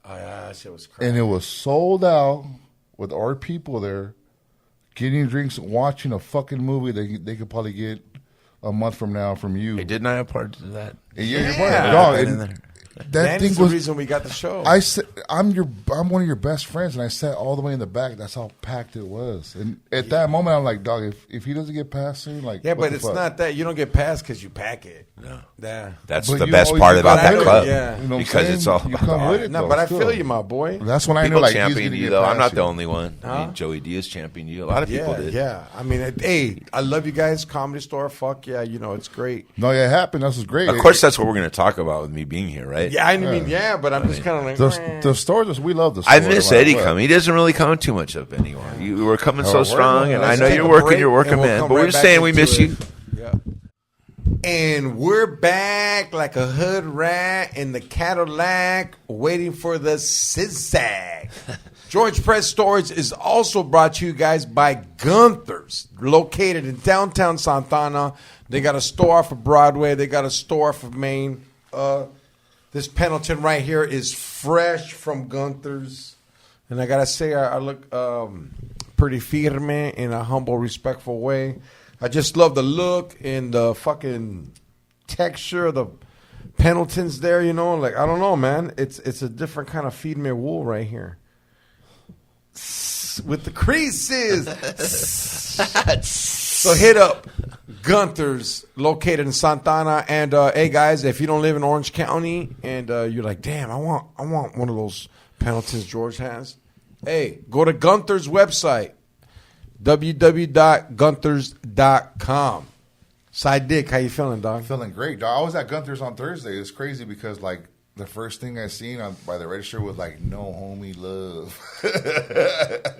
Oh, yeah, that shit was crazy. And it was sold out with our people there getting drinks, watching a fucking movie they could probably get a month from now from you. Hey, didn't I have part to that? Yeah. Dog, that thing the was reason we got the show. I said, I'm one of your best friends, and I sat all the way in the back. That's how packed it was. And at that moment, I'm like, dog, if he doesn't get past soon, like, yeah, what but the it's fuck? not that you don't get past because you pack it. No, yeah, that's But the you best always part get about back that with club. it, yeah. You know what I'm Because saying? it's all you about come the with it. No, though, but I still. feel you, my boy. That's when I People knew, like, he's champion gonna you, get though. I'm past not you. the only one. Huh? I mean, Joey Diaz championed you. A lot of people did. Yeah. I mean, hey, I love you guys. Comedy Store, fuck yeah, you know it's great. No, yeah, it happened. This was great. Of course, that's what we're going to talk about with me being here, right? Yeah, I mean, yeah, but I'm just kind of like the stores. We love the store. I miss no matter Eddie what. coming. He doesn't really come too much up anymore. You were coming so we're strong, going. and I Let's know take you're a working. break, You're working, and we'll man. come But we're right just back saying we into miss it. you. Yeah. And we're back like a hood rat in the Cadillac waiting for the zigzag. George Press Storage is also brought to you guys by Gunther's, located in downtown Santana. They got a store off of Broadway. They got a store off of Main. This Pendleton right here is fresh from Gunther's. And I got to say, I look pretty firme in a humble, respectful way. I just love the look and the fucking texture of the Pendletons there, you know. Like, I don't know, man. It's a different kind of feed me wool right here. With the creases. So hit up Gunther's, located in Santana. And, hey, guys, if you don't live in Orange County and you're like, damn, I want one of those Pendletons George has. Hey, go to Gunther's website. www.gunthers.com. SideDick, how you feeling, dog? Feeling great, dog. I was at Gunther's on Thursday. It's crazy because, like, the first thing I seen by the register was, like, no homie love.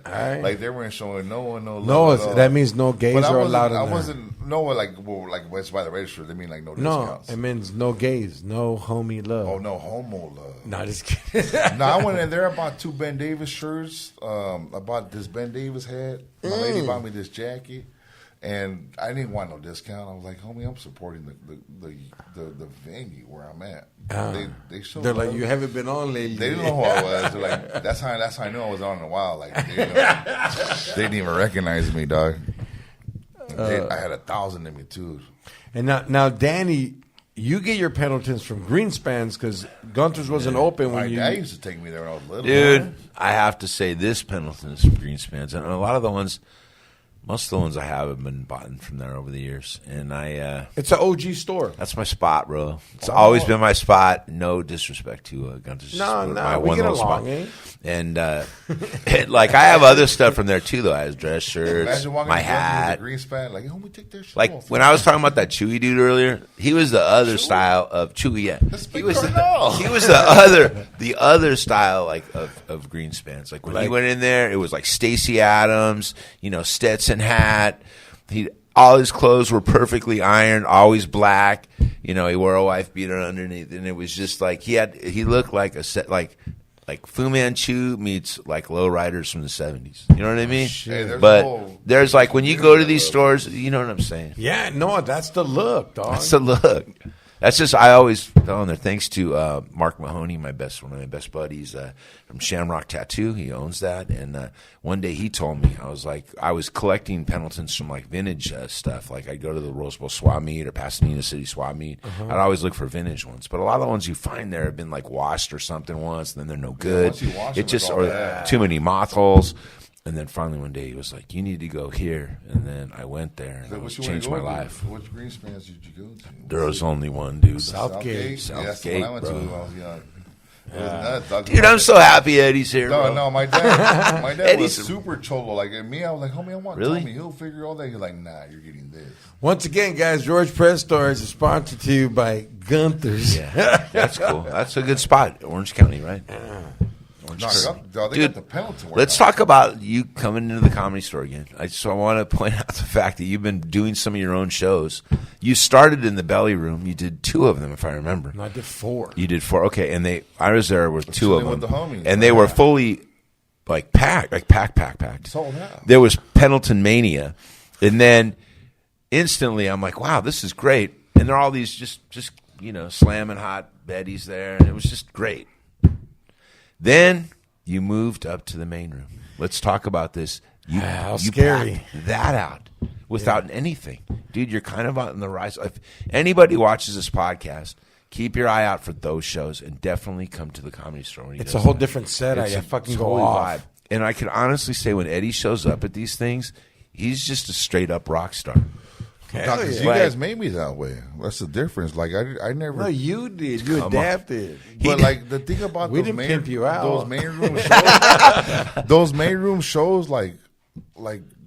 Right. Like, they weren't showing no one no love. No, that means no gays are allowed in there. I wasn't, no one, like, what's by the register. They mean, like, no No, discounts. it means no gays, no homie love. Oh, no homo love. No, just kidding. No, I went in there. I bought 2 Ben Davis shirts. I bought this Ben Davis hat. My lady bought me this jacket, and I didn't want no discount. I was like, homie, I'm supporting the venue where I'm at. They showed They're like, love. you haven't been on lately. They didn't know who I was. They're like, that's how I knew I was on in a while. Like, they didn't even recognize me, dog. I had 1,000 in me too. And now, Danny, you get your Pendletons from Greenspans because Gunther's wasn't open My when you. dad used to take me there when I was little. Dude, I have to say this Pendleton's from Greenspans, and a lot of the ones Most of the ones I have been bought from there over the years, and it's an OG store. That's my spot, bro. It's always been my spot. No disrespect to Gunther's. No, my we one get little along, spot. eh? And like I have other stuff from there too, though. I have dress shirts, my hat. Green span, like, homie, take that shit Like off. when I was talking about that Chewy dude earlier, he was the other style of Chewy. Yeah, he was the other style like of Greenspans. Like when he went in there, it was like Stacey Adams, Stetson hat. All his clothes were perfectly ironed, always black. He wore a wife beater underneath, and it was just like he looked like a set like Fu Manchu meets like lowriders from the 70s. You know what I mean? Hey, there's like when you go to these stores, you know what I'm saying? Yeah, no, that's the look, dog. That's the look. That's just I always tell him there. Thanks to Mark Mahoney, one of my best buddies from Shamrock Tattoo. He owns that. And one day he told me, I was collecting Pendletons from like vintage stuff. Like I'd go to the Rose Bowl swap meet or Pasadena City swap meet. I'd always look for vintage ones. But a lot of the ones you find there have been like washed or something once, and then they're no good. Too many moth holes. And then finally one day he was like, "You need to go here." And then I went there, and it changed my life. Which Greenspans did you go to? There was only one, dude. Southgate. Yeah, that's the one I went to when I was young. Dude, I'm so happy Eddie's here. Bro. No, my dad was super cholo. Like me, I was like, homie, I want Tommy Hilfiger all day. He's like, nah, you're getting this. Once again, guys, George Perez Stories is sponsored to you by Gunther's. Yeah, that's cool. That's a good spot, Orange County, right? Dude, let's talk about you coming into the Comedy Store again. I want to point out the fact that you've been doing some of your own shows. You started in the Belly Room. You did 2 of them, if I remember. No, I did 4. You did 4. Okay, and I was there with 2 of them, with the homies, and they were fully like packed, packed. Sold out. There was Pendleton Mania, and then instantly I'm like, wow, this is great. And there are all these just slamming hot Betties there, and it was just great. Then you moved up to the main room. Let's talk about this. You scary. That out without anything. Dude, you're kind of on the rise. If anybody watches this podcast, keep your eye out for those shows and definitely come to the Comedy Store. When it's a whole different set. I fucking go off. Vibe. And I can honestly say when Eddie shows up at these things, he's just a straight up rock star. You guys made me that way. That's the difference. Like I never. No, you did. You adapted. But like the thing about we didn't pimp you out. Those main room shows, like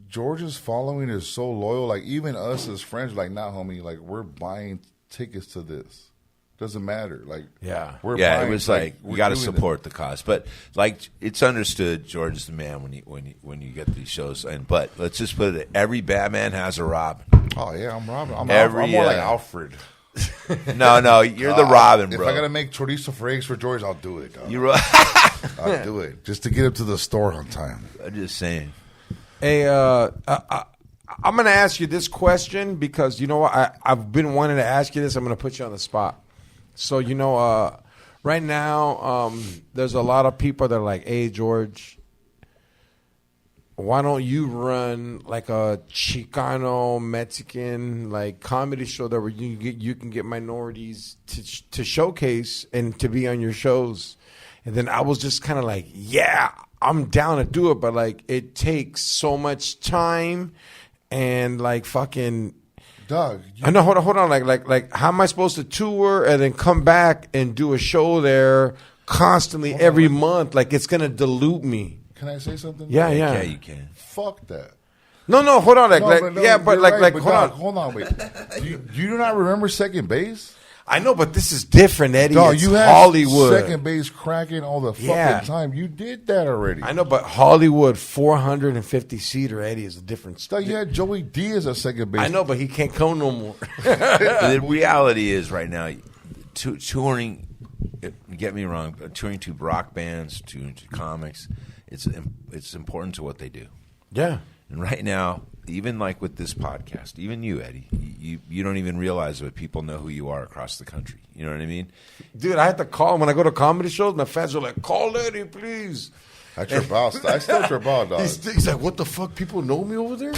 George's following is so loyal. Like even us as friends, like nah, homie, like we're buying tickets to this. Doesn't matter. Like we're buying, it was like we got to support the cause, but like it's understood. George is the man when you get these shows. But let's just put it: every Batman has a Robin. Oh yeah, I'm Robin. I'm more like Alfred. No, you're the Robin, bro. If I gotta make chorizo for eggs for George, I'll do it. I'll do it just to get him to the store on time. I'm just saying. Hey, I'm gonna ask you this question because you know what? I've been wanting to ask you this. I'm gonna put you on the spot. So right now, there's a lot of people that are like, "Hey, George, why don't you run like a Chicano Mexican like comedy show that where you can get minorities to showcase and to be on your shows?" And then I was just kind of like, "Yeah, I'm down to do it," but like it takes so much time and like fucking. Doug, I know. Hold on. Like, how am I supposed to tour and then come back and do a show there constantly every month? Like, it's gonna dilute me. Can I say something? Yeah. Yeah, you can. Fuck that. No, hold on. Hold on. Wait. You do not remember Second Base? I know, but this is different, Eddie. Dog, it's you had Hollywood. Second Base cracking all the fucking time. You did that already. I know, but Hollywood 450 seater, Eddie, is a different stuff. You had Joey Diaz at second base. I know, but he can't come no more. The reality is right now, touring. Get me wrong, touring to rock bands, touring to comics, it's important to what they do. Yeah. And right now, even like with this podcast, even you, Eddie, you don't even realize that people know who you are across the country. You know what I mean? Dude, I have to call when I go to comedy shows. My fans are like, "Call Eddie, please." I trip out. I still trip out, dog. He's like, "What the fuck? People know me over there?"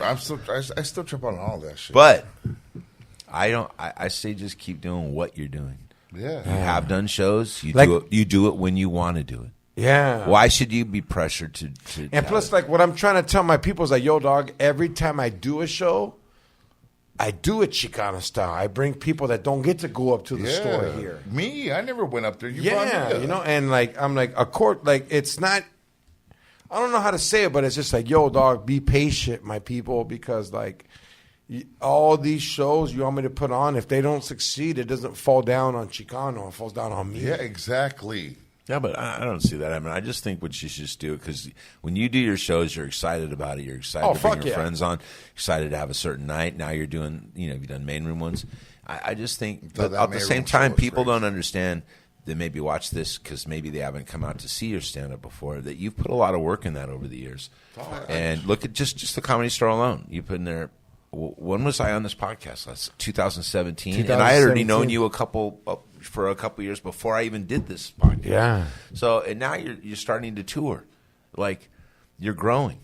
I still trip out on all that shit. But I say just keep doing what you're doing. Yeah. You have done shows. You like, do it when you want to do it. Yeah. Why should you be pressured to And plus, like, what I'm trying to tell my people is like, yo, dog, every time I do a show, I do it Chicana style. I bring people that don't get to go up to the store here. Me, I never went up there. You brought me up. You know, and like, I'm like, it's not, I don't know how to say it, but it's just like, yo, dog, be patient, my people, because like, all these shows you want me to put on, if they don't succeed, it doesn't fall down on Chicano. It falls down on me. Yeah, exactly. Yeah, but I don't see that. I mean, I just think what you should just do, because when you do your shows, you're excited about it. You're excited to bring your friends on. Excited to have a certain night. Now you're doing, you've done main room ones. I just think, but at the same time, people don't understand. That maybe watch this because maybe they haven't come out to see your stand-up before, that you've put a lot of work in that over the years. And look at just the Comedy Store alone. You put in there. When was I on this podcast? That's 2017. And I had already known you for a couple years before I even did this podcast. Yeah. So, and now you're starting to tour. Like, you're growing.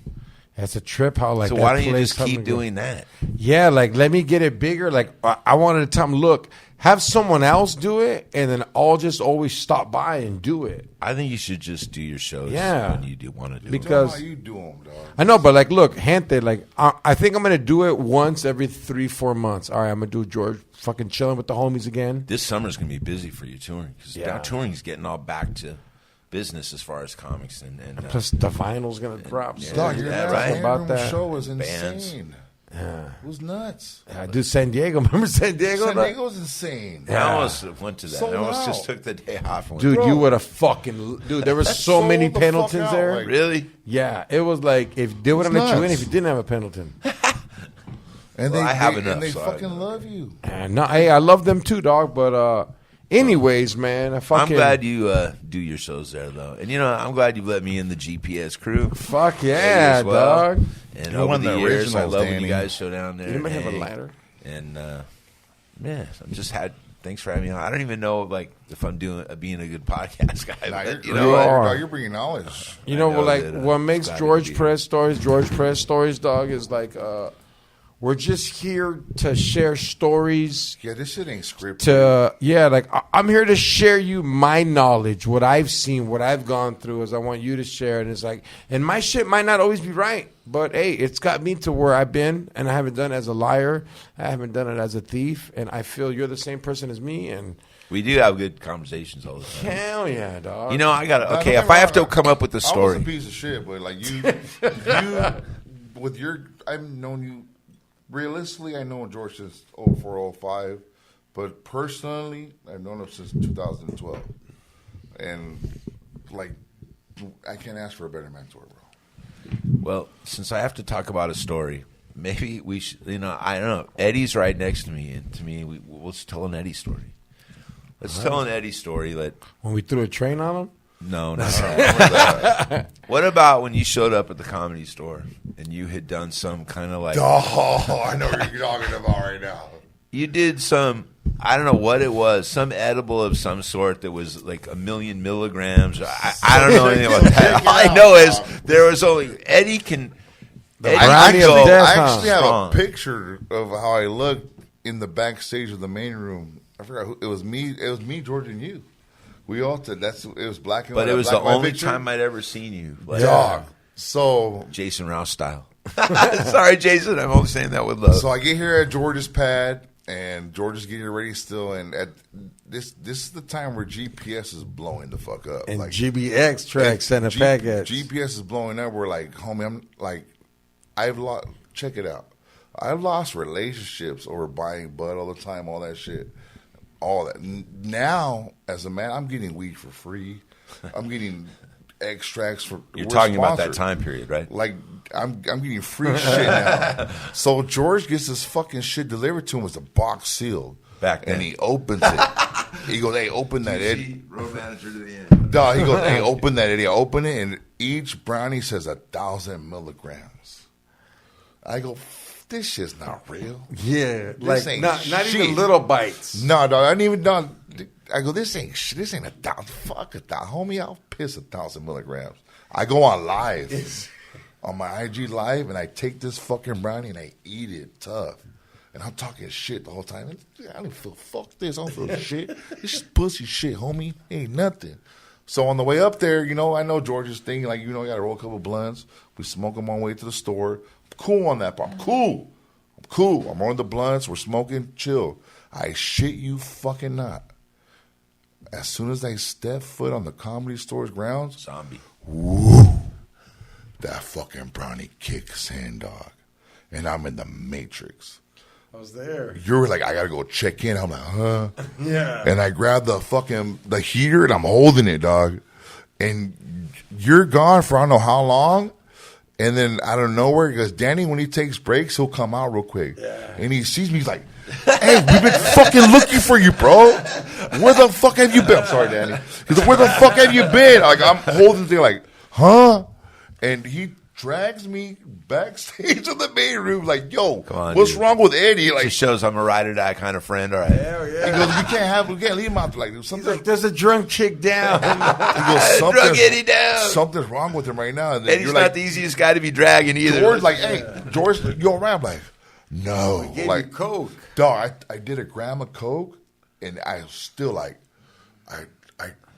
That's a trip. How like so why don't you just keep doing that? Yeah, like let me get it bigger. Like I wanted to tell them, look, have someone else do it, and then I'll just always stop by and do it. I think you should just do your shows when you do want to do because how you do them, dog. I know, but like, look, gente, like I think I'm gonna do it once every 3-4 months. All right, I'm gonna do George fucking chilling with the homies again. This summer's gonna be busy for you touring because now touring's getting all back to business as far as comics and plus the vinyl's gonna drop. Dog, your right? about that show was insane. Bands. Yeah, it was nuts. I do San Diego. Remember San Diego? San Diego's insane. Yeah. I almost went to that. Sold I almost out. just took the day off. Dude, you would have fucking there was so many Pendletons there. Like, really? Yeah, it was like if they wouldn't let you in if you didn't have a Pendleton. And I have enough. And they so fucking love you. No, hey, I love them too, dog. But anyways, man, I'm glad you do your shows there, though. And, I'm glad you let me in the GPS crew. Fuck yeah, well. dog. And You're over one of the the years, I originals, love when Danny. you guys show down there. You might have a Hey. ladder. And, I'm just thanks for having me on. I don't even know, like, if I'm being a good podcast guy. Nah, But, you're bringing knowledge. You know, I know like that, what makes glad to George be Perez stories, dog, is like we're just here to share stories. Yeah, this shit ain't scripted. I'm here to share you my knowledge, what I've seen, what I've gone through. Is I want you to share, and it's like, and my shit might not always be right, but hey, it's got me to where I've been, and I haven't done it as a liar, I haven't done it as a thief, and I feel you're the same person as me, and we do have good conversations all the time. hell yeah, dog. I got to, okay, if I have to come up with a I was story. a piece of shit, but like you with your, I've known you. Realistically, I know George since 04, 05, but personally, I've known him since 2012. And, like, I can't ask for a better mentor, bro. Well, since I have to talk about a story, maybe we should, I don't know. Eddie's right next to me, and to me, let's tell an Eddie story. Let's tell an Eddie story. When we threw a train on him? No, not that. What about when you showed up at the Comedy Store and you had done some kind of like... Oh, I know what you're talking about right now. You did some, I don't know what it was, some edible of some sort that was like 1,000,000 milligrams. I don't know anything about that. All I know is there was only... Eddie can... I death, actually have strong. a picture of how I looked in the backstage of the main room. I forgot who it was. Me, George, and you. We all did. It was black and white. But it was the black and white only picture. time I'd ever seen you. Like, Dog. So Jason Rouse style. Sorry, Jason. I'm only saying that with love. So I get here at George's pad, and George is getting ready still. And at this is the time where GPS is blowing the fuck up. And like, GBX tracks and a package. GPS is blowing up. We're like, homie, I'm like, I've lost. Check it out. I've lost relationships over buying bud all the time, all that shit. All that. Now, as a man, I'm getting weed for free. I'm getting extracts for. You're we're talking about sponsored. that time period, right? Like I'm getting free shit now. So George gets this fucking shit delivered to him with a box sealed. Back then. And he opens it. He goes, "Hey, open that, Eddie." Road manager to the end. Dog, he goes, "Hey, open that, Eddie." I open it, and each brownie says 1,000 milligrams. I go, this shit's not real. Yeah, This like ain't not shit. even little bites. No, dog, I didn't even know. I go, this ain't shit. This ain't 1,000. Fuck 1,000. Homie, I'll piss 1,000 milligrams. I go on live, on my IG live, and I take this fucking brownie and I eat it tough. And I'm talking shit the whole time. I don't feel, fuck this. I don't feel shit. This is pussy shit, homie. Ain't nothing. So on the way up there, you know, I know George's thing. Like, you know, you got to roll a couple blunts. We smoke them on the way to the store. I'm cool on that part. I'm cool. I'm on the blunts. We're smoking. Chill. I shit you fucking not. As soon as I step foot on the Comedy Store's grounds, zombie. Woo, that fucking brownie kicks in, dog. And I'm in the Matrix. I was there. You were like, I gotta go check in. I'm like, huh? Yeah. And I grabbed the heater and I'm holding it, dog. And you're gone for I don't know how long. And then out of nowhere, because Danny, when he takes breaks, he'll come out real quick. Yeah. And he sees me, he's like, hey, we've been fucking looking for you, bro. Where the fuck have you been? I'm sorry, Danny. He's like, where the fuck have you been? Like, I'm holding the thing like, huh? And he drags me backstage in the main room like, yo, what's wrong with Eddie? Like, just shows I'm a ride or die kind of friend. All right. Hell yeah. He goes, we can't leave him out like He's like, there's a drunk chick down. He goes, drug Eddie down. Something's wrong with him right now. And then Eddie's you're not like, the easiest guy to be dragging either. George, like, hey, George, you all right? I'm like, no. Gave like, you coke. Dog, I did a gram of coke, and I was still like,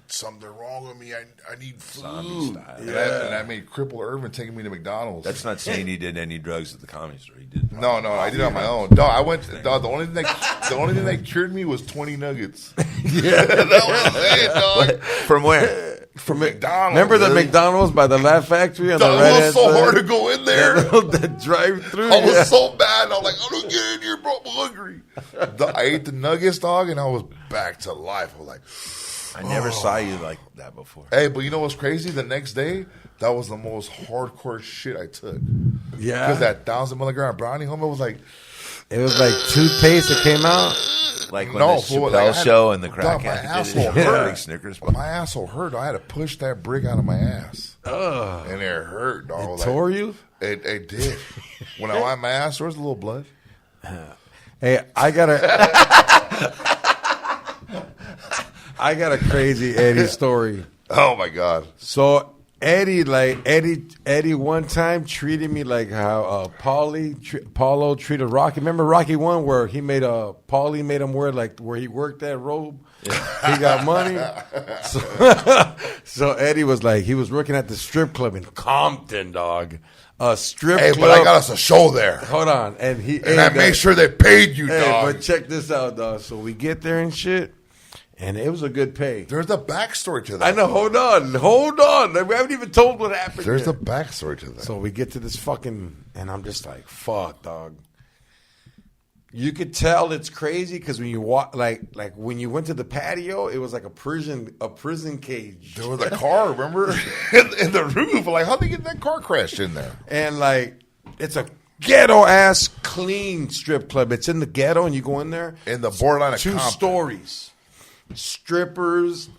something wrong with me. I need food. And I made Cripple Irvin taking me to McDonald's. That's not saying he did any drugs at the Comedy Store. He did. No, I did it on my own. Dog, I went. Dog, the only thing that cured me was 20 nuggets. Yeah, that was it, dog. From where? From McDonald's. Remember the McDonald's by the Laugh Factory on the Dog, right it was so hard to go in there. That drive-through. I was so bad. I was like, I don't get in here, bro. I'm hungry. I ate the nuggets, dog, and I was back to life. I was like, I never saw you like that before. Hey, but you know what's crazy? The next day, that was the most hardcore shit I took. Yeah. Because that 1,000 milligram brownie, homie, was like... It was like toothpaste that came out? Like when the Chappelle show and the crack my addict asshole did it. hurt. Like Snickers. My asshole hurt. I had to push that brick out of my ass. And it hurt, dog. It tore you? It did. When I wiped my ass, there was a little blood. Hey, I got a crazy Eddie story. Oh, my God. So Eddie one time treated me like how Paulo treated Rocky. Remember Rocky 1 where he made Paulie made him wear like where he worked that robe? Yeah. He got money. So Eddie was like, he was working at the strip club in Compton, dog. A strip club. Hey, but I got us a show there. Hold on. And I made sure they paid you, hey, dog. But check this out, dog. So we get there and shit. And it was a good pay. There's a backstory to that. I know. Hold on. We haven't even told what happened. There's yet. a backstory to that. So we get to this fucking, and I'm just like, fuck, dog. You could tell it's crazy because when you walk, like when you went to the patio, it was like a prison cage. There was a car, remember, in the roof. Like, how'd they get that car crashed in there? And like, it's a ghetto ass clean strip club. It's in the ghetto, and you go in there. In the borderline of 2 Compton. stories. Strippers.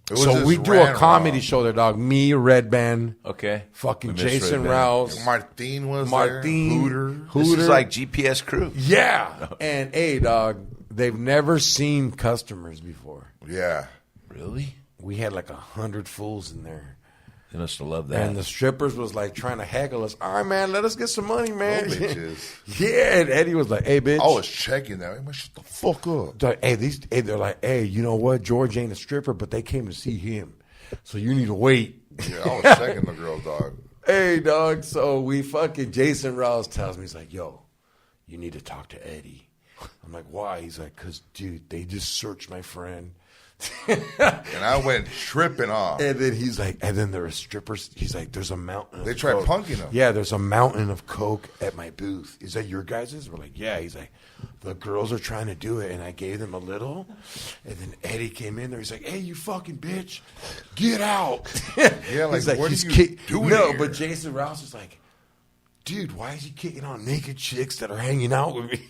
So So we do a comedy show there, dog. Me, Red Band. Okay. Fucking We missed Jason Red Band. Rouse. Martin was Martin. there. This is like GPS crew. Yeah. And, hey, dog, they've never seen customers before. Yeah. Really? We had like 100 fools in there. They must have loved that. And the strippers was like trying to heckle us. All right, man, let us get some money, man. Little bitches. Yeah, and Eddie was like, hey, bitch. I was checking that. Hey, man, shut the fuck up. They're like, hey, you know what? George ain't a stripper, but they came to see him. So you need to wait. Yeah, I was checking the girl, dog. Hey, dog. So we fucking, Jason Rouse tells me, he's like, yo, you need to talk to Eddie. I'm like, why? He's like, because, dude, they just searched my friend. And I went tripping off. And then he's like, and then there are strippers. He's like, there's a mountain. They tried punking him. Yeah, there's a mountain of coke at my booth. Is that your guys's? We're like, yeah. He's like, the girls are trying to do it, and I gave them a little. And then Eddie came in there. He's like, hey, you fucking bitch, get out. Yeah, like, he's like, what he's are you doing No, here? but Jason Rouse is like, dude, why is he kicking on naked chicks that are hanging out with me?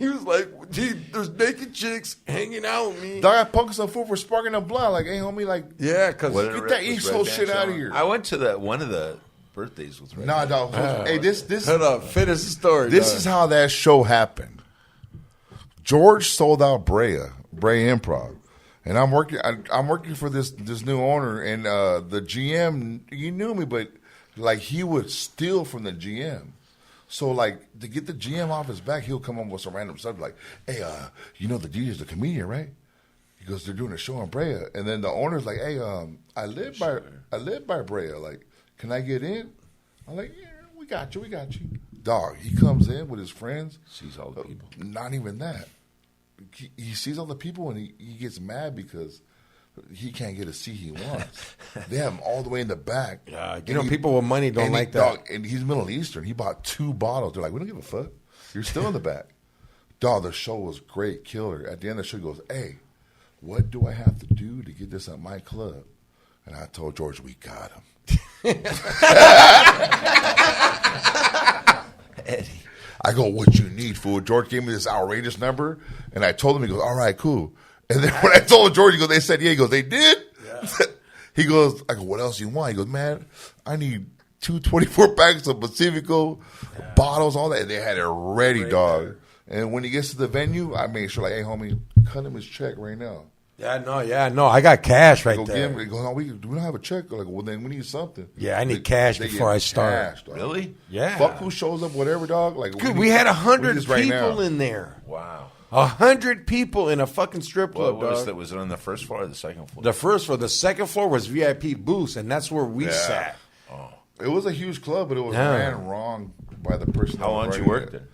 He was like, dude, there's naked chicks hanging out with me. Dog, I punked some fool for sparking up blood. Like, hey, homie, like, Yeah, because get that East Coast shit out of here. I went to one of the birthdays with Red Nah, Band. dog. Hey, this. hold up, finish the story. This dog. is how that show happened. George sold out Brea Improv, and I'm working for this new owner, and the GM, he knew me, but like he would steal from the GM. So like to get the GM off his back, he'll come up with some random stuff like, "Hey, you know the DJ's a comedian, right? He goes, they're doing a show in Brea. And then the owner's like, hey, I live by Brea. Like, can I get in? I'm like, yeah, we got you. Dog, he comes in with his friends. Sees all the people. Not even that. He sees all the people and he gets mad because he can't get a seat he wants. They have him all the way in the back. Yeah, people with money don't like that. Dog, and he's Middle Eastern. He bought 2 bottles. They're like, we don't give a fuck. You're still in the back. Dog, the show was great, killer. At the end of the show, he goes, hey, what do I have to do to get this at my club? And I told George, we got him. Eddie. I go, what you need, fool? George gave me this outrageous number, and I told him, he goes, all right, cool. And then when I told George, he goes, they said, yeah. He goes, they did? Yeah. He goes, I go, what else you want? He goes, man, I need 2 24 packs of Pacifico, bottles, all that. And they had it ready, dog. And when he gets to the venue, I made sure, like, hey, homie, cut him his check right now. Yeah, no, I got cash right there. He goes, no, we don't have a check. Like, well, then we need something. Yeah, I need cash before I start. Cash, really? Yeah. Fuck who shows up, whatever, dog. Like, dude, we had 100 people in there. Wow. 100 people in a fucking strip club, dog. Was it on the first floor or the second floor? The first floor. The second floor was VIP booths, and that's where we sat. Oh. It was a huge club, but it was ran wrong by the person. How long did you work there?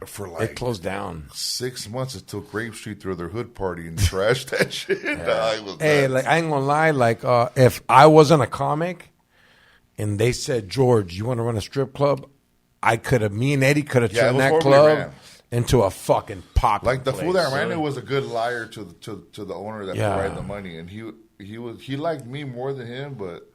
For like it closed down 6 months until Grape Street threw their hood party and trashed that shit. Hey, like I ain't gonna lie, like if I wasn't a comic and they said, George, you want to run a strip club, me and Eddie could have turned that club into a fucking pop. Like the fool that ran it was a good liar to the owner that provided the money, and he liked me more than him, but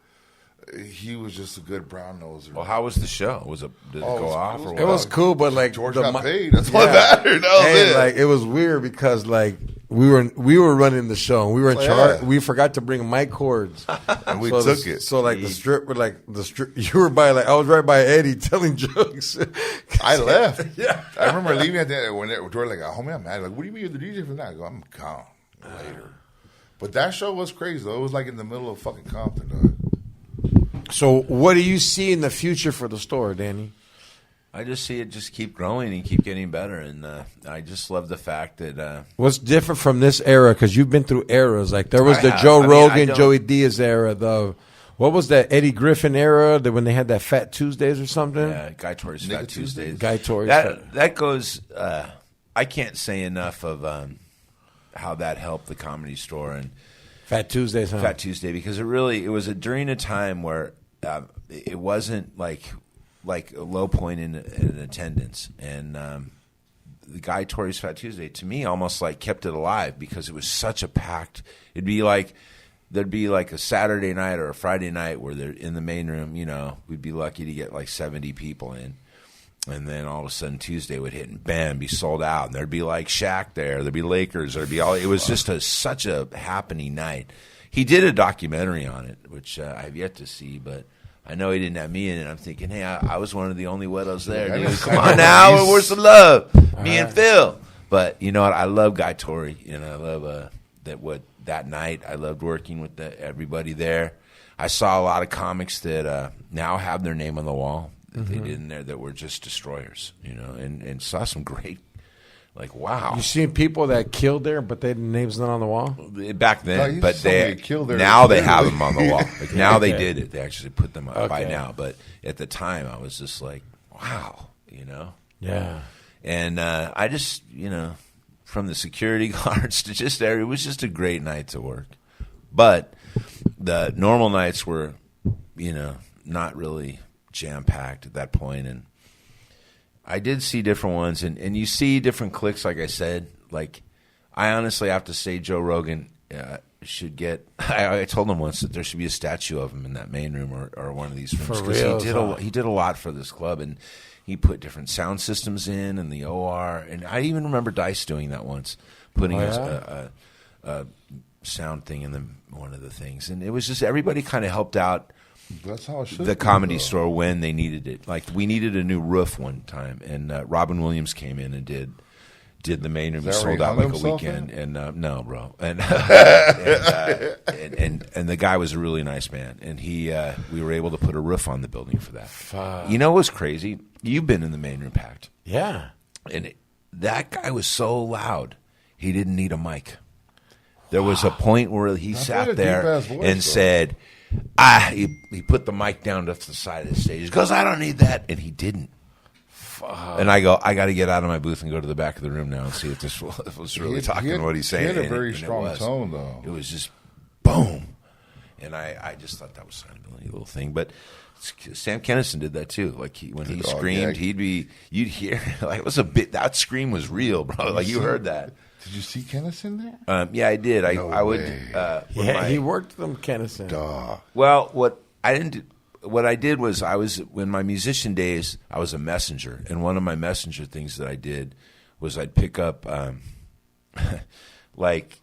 he was just a good brown noser. Well, how was the show? Did it go off? It was cool, but like George got paid. That's what mattered. Like it was weird because like we were running the show and we were in charge. We forgot to bring mic cords, and we took it. So like the strip, you were by I was right by Eddie telling jokes. I left. Yeah, I remember leaving at that when George like, homie, I'm mad. Like, what do you mean you're the DJ for that? I go, I'm gone later. But that show was crazy though. It was like in the middle of fucking Compton, dog. So what do you see in the future for the store, Danny? I just see it just keep growing and keep getting better, and I just love the fact that what's different from this era, because you've been through eras. Like there was the Joe Rogan, Joey Diaz era. What was that Eddie Griffin era? When they had that Fat Tuesdays or something? Yeah, Guy Torres Fat Tuesdays. Guy Torres. That goes. I can't say enough of how that helped the Comedy Store and Fat Tuesdays. Fat Tuesday, because it was during a time where it wasn't like a low point in attendance, and the Guy Torres Fat Tuesday to me almost like kept it alive because it was such a packed. It'd be like there'd be like a Saturday night or a Friday night where they're in the main room. We'd be lucky to get like 70 people in, and then all of a sudden Tuesday would hit and bam, be sold out, and there'd be like Shaq there, there'd be Lakers, there'd be all. It was just such a happening night. He did a documentary on it, which I have yet to see, but I know he didn't have me in it. I'm thinking, hey, I was one of the only widows there. Dude. Come on now, where's the love? Me and Phil. But you know what? I love Guy Torrey, and I love that night. I loved working with everybody there. I saw a lot of comics that now have their name on the wall that they did in there that were just destroyers, and saw some great. Like, wow. You seen people that killed there, but their name's not on the wall? Back then, but now they have them on the wall. Like, now they did it. They actually put them up by now. But at the time, I was just like, wow, Yeah. And I just, from the security guards to just there, it was just a great night to work. But the normal nights were, not really jam-packed at that point, and I did see different ones, and you see different cliques, like I said. Like, I honestly have to say Joe Rogan should get – I told him once that there should be a statue of him in that main room or one of these rooms. Because he did a lot for this club, and he put different sound systems in and the OR. And I even remember Dice doing that once, putting a sound thing in one of the things. And it was just everybody kind of helped out. That's how it should the Comedy Store when they needed it. Like, we needed a new roof one time, and Robin Williams came in and did the main room. He sold out like a weekend, and no, bro, and and the guy was a really nice man, and we were able to put a roof on the building for that. Fuck. You know what's crazy? You've been in the main room packed, yeah, and that guy was so loud he didn't need a mic. There was a point where he sat there and said, he put the mic down to the side of the stage. He goes, I don't need that. And he didn't. And I go, I got to get out of my booth and go to the back of the room now and see if this was really talking what he's saying. He had a very strong tone, though. It was just boom. And I just thought that was a little thing. But Sam Kinison did that too. Like when he screamed, you'd hear like it was a bit. That scream was real, bro. Like you heard that. Did you see Kinison there? Yeah, I did. I would. He worked with them, Kinison. Duh. Well, what I did was in my musician days, I was a messenger, and one of my messenger things that I did was I'd pick up like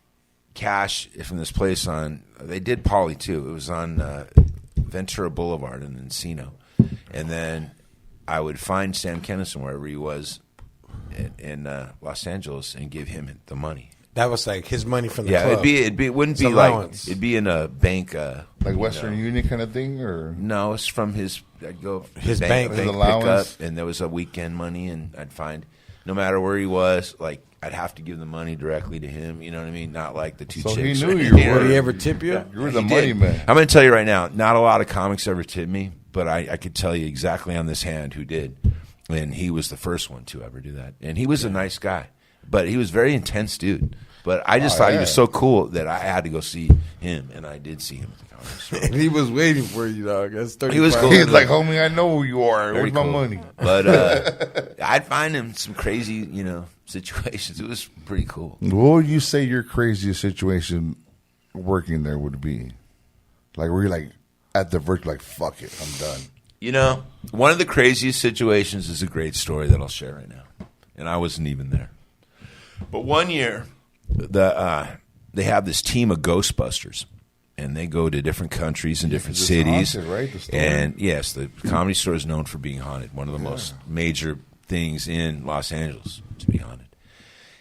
cash from this place they did Poly too. It was on Ventura Boulevard in Encino, and then I would find Sam Kinison wherever he was in Los Angeles and give him the money. That was like his money from the club. It wouldn't be allowance. It'd be in a bank, like Western Union kind of thing, or no, it's from I'd go his bank allowance, pick up, and there was a weekend money, and I'd find no matter where he was, like I'd have to give the money directly to him. You know what I mean? Not like the two chicks. So he knew you were. Did he ever tip you? You were the money man. I'm going to tell you right now, not a lot of comics ever tipped me, but I could tell you exactly on this hand who did. And he was the first one to ever do that. And he was a nice guy, but he was a very intense dude. But I just thought he was so cool that I had to go see him, and I did see him at the comedy store. And he was waiting for you, dog. That's 35. He was cool. He's like, homie, I know who you are. Where's my money? But I'd find him some crazy, situations. It was pretty cool. What would you say your craziest situation working there would be? Like, were you like at the verge, like, fuck it, I'm done? One of the craziest situations is a great story that I'll share right now. And I wasn't even there. But one year, they have this team of Ghostbusters. And they go to different countries and different cities. Haunted, right? The store. And yes, the Comedy Store is known for being haunted. One of the most major things in Los Angeles to be haunted.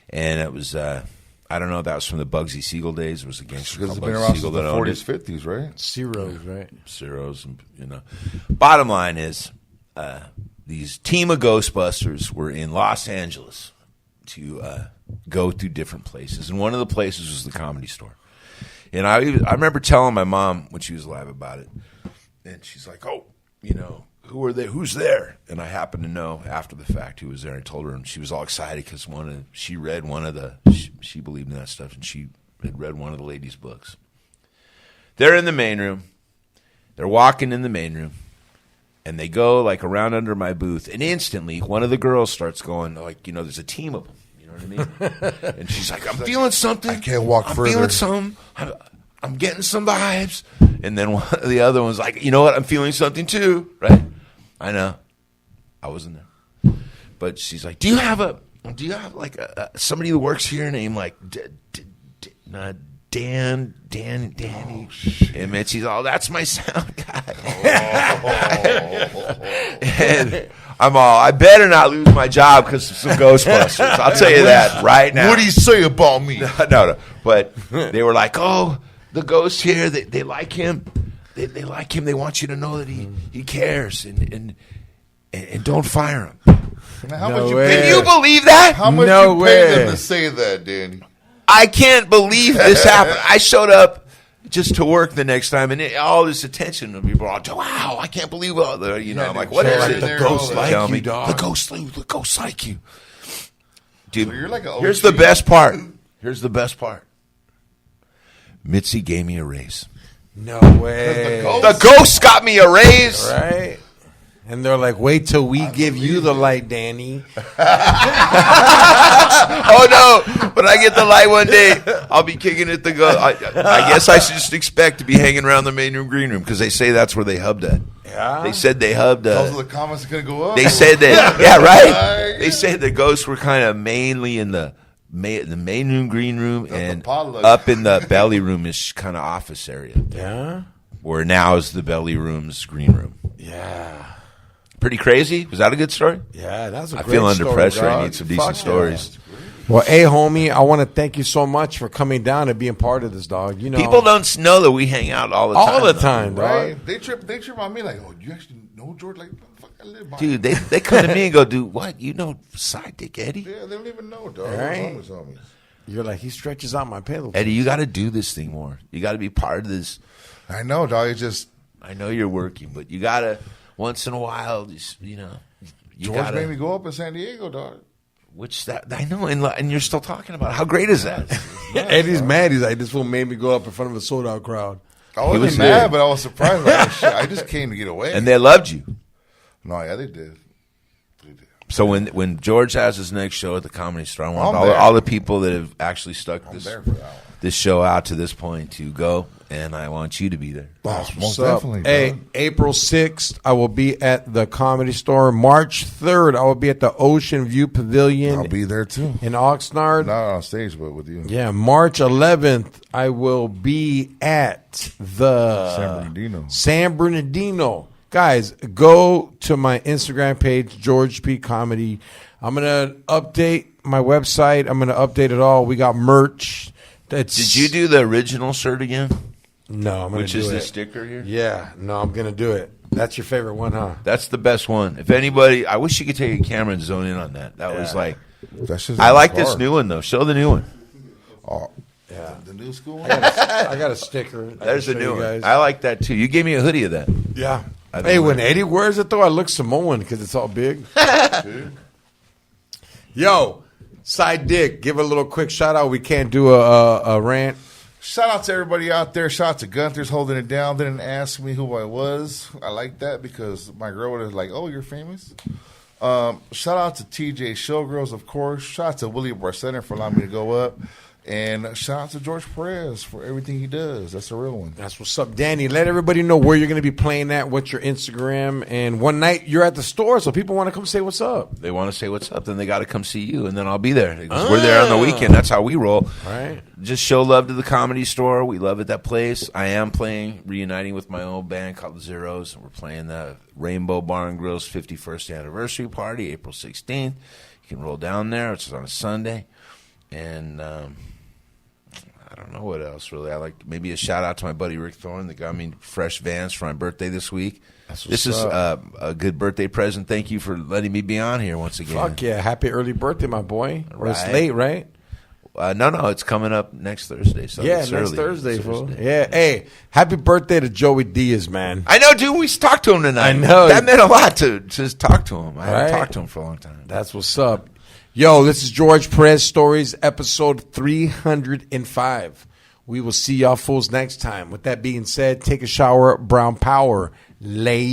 And it was, I don't know, that was from the Bugsy Siegel days. It was a gangster called Bugsy Siegel that owned it. It's been around since the 40s, 50s, right? Zeros, right? Zeros, and Bottom line is, these team of Ghostbusters were in Los Angeles to go through different places. And one of the places was the Comedy Store. And I remember telling my mom when she was alive about it. And she's like, who are they? Who's there? And I happened to know after the fact who was there. I told her, and she was all excited because she read one of she believed in that stuff, and she had read one of the ladies' books. They're in the main room. They're walking in the main room, and they go like around under my booth, and instantly one of the girls starts going like, there's a team of them. You know what I mean? And she's like, I'm feeling something. I can't walk further. I'm feeling something. I'm getting some vibes. And then one of the other one's like, you know what? I'm feeling something too, right? I know. I wasn't there. But she's like, do you have like somebody who works here named like Danny? And then she's all, that's my sound guy. And I better not lose my job because of some Ghostbusters. I'll tell you that right now. What do you say about me? No. But they were like, oh, the ghost here, they like him. They like him. They want you to know that he cares and don't fire him. Now, Can you believe that? How much you pay them to say that, Danny? I can't believe this happened. I showed up just to work the next time, and all this attention to be brought. Wow, I can't believe all the. I'm like, what is it? The ghost like you, dog. The ghost like you, dude. So you're like an here's the best part. Mitzi gave me a raise. No way. The ghost got me a raise. Right. And they're like, wait till we give you the light, Danny. Oh, no. When I get the light one day, I'll be kicking it to go. I guess I should just expect to be hanging around the main room, green room, because they say that's where they hubbed at. Yeah. They said they hubbed. Those are the comments are going to go up. They said that, yeah, right? They said the ghosts were kind of mainly in the main room, green room, and up in the belly room is kind of office area. Yeah. Where now is the belly room's green room. Yeah. Pretty crazy. Was that a good story? Yeah, that's a great story. I feel under pressure. Dog. I need some decent stories. Well, hey, homie, I want to thank you so much for coming down and being part of this, dog. People don't know that we hang out all the time. All the time, dog. Right? They trip on me like, oh, you actually know George? Like, fuck, I live by dude, they come to me and go, dude, what? You know SideDick Eddie? Yeah, they don't even know, dog. Right? Homies. You're like, he stretches out my pillow. Eddie, you got to do this thing more. You got to be part of this. I know, dog. It's just I know you're working, but you got to once in a while, just, you know. George made me go up in San Diego, dog. Which that I know, and you're still talking about it. How great is that? Eddie's mad. He's like, this fool made me go up in front of a sold out crowd. I wasn't mad, but I was surprised. Like, shit, I just came to get away. And they loved you. No, yeah, they did. So when George has his next show at the Comedy Store, I want all the people that have actually stuck this show out to this point to go, and I want you to be there. Most definitely. Hey, April 6th, I will be at the Comedy Store. March 3rd, I will be at the Ocean View Pavilion. I'll be there too. In Oxnard. Not on stage, but with you. Yeah, March 11th, I will be at the San Bernardino. Guys, go to my Instagram page, George P. Comedy. I'm going to update my website. I'm going to update it all. We got merch. Did you do the original shirt again? No, I'm going to do it. Which is the sticker here? Yeah, no, I'm going to do it. That's your favorite one, huh? That's the best one. If anybody, I wish you could take a camera and zone in on that. That was like, I like this new one, though. Show the new one. Oh, yeah. The new school one? I got a sticker. There's the new one. I like that, too. You gave me a hoodie of that. Yeah. Hey, when Eddie wears it, though, I look Samoan because it's all big. Yo, SideDick, give a little quick shout-out. We can't do a rant. Shout out to everybody out there. Shout out to Gunther's holding it down. Didn't ask me who I was. I like that because my girl would have like, oh, you're famous. Shout out to TJ Showgirls, of course. Shout out to Willie Barcenter for allowing me to go up. And shout out to George Perez for everything he does. That's a real one. That's what's up, Danny. Let everybody know where you're going to be playing at, what's your Instagram. And one night you're at the store, so people want to come say what's up. They want to say what's up, then they got to come see you, and then I'll be there. We're there on the weekend. That's how we roll. All right. Just show love to the Comedy Store. We love it, that place. I am reuniting with my old band called The Zeros. We're playing the Rainbow Bar and Grill's 51st anniversary party, April 16th. You can roll down there. It's on a Sunday. And I don't know what else, really. I like maybe a shout-out to my buddy Rick Thorne that got me fresh Vans for my birthday this week. This is a good birthday present. Thank you for letting me be on here once again. Fuck yeah. Happy early birthday, my boy. Right. It's late, right? No, it's coming up next Thursday. So yeah, it's next early. Thursday, fool. Yeah. Hey, happy birthday to Joey Diaz, man. I know, dude. We talked to him tonight. I know. That meant a lot to just talk to him. I haven't talked to him for a long time. That's what's up. Yo, this is George Perez Stories, episode 305. We will see y'all fools next time. With that being said, take a shower, brown power. Late.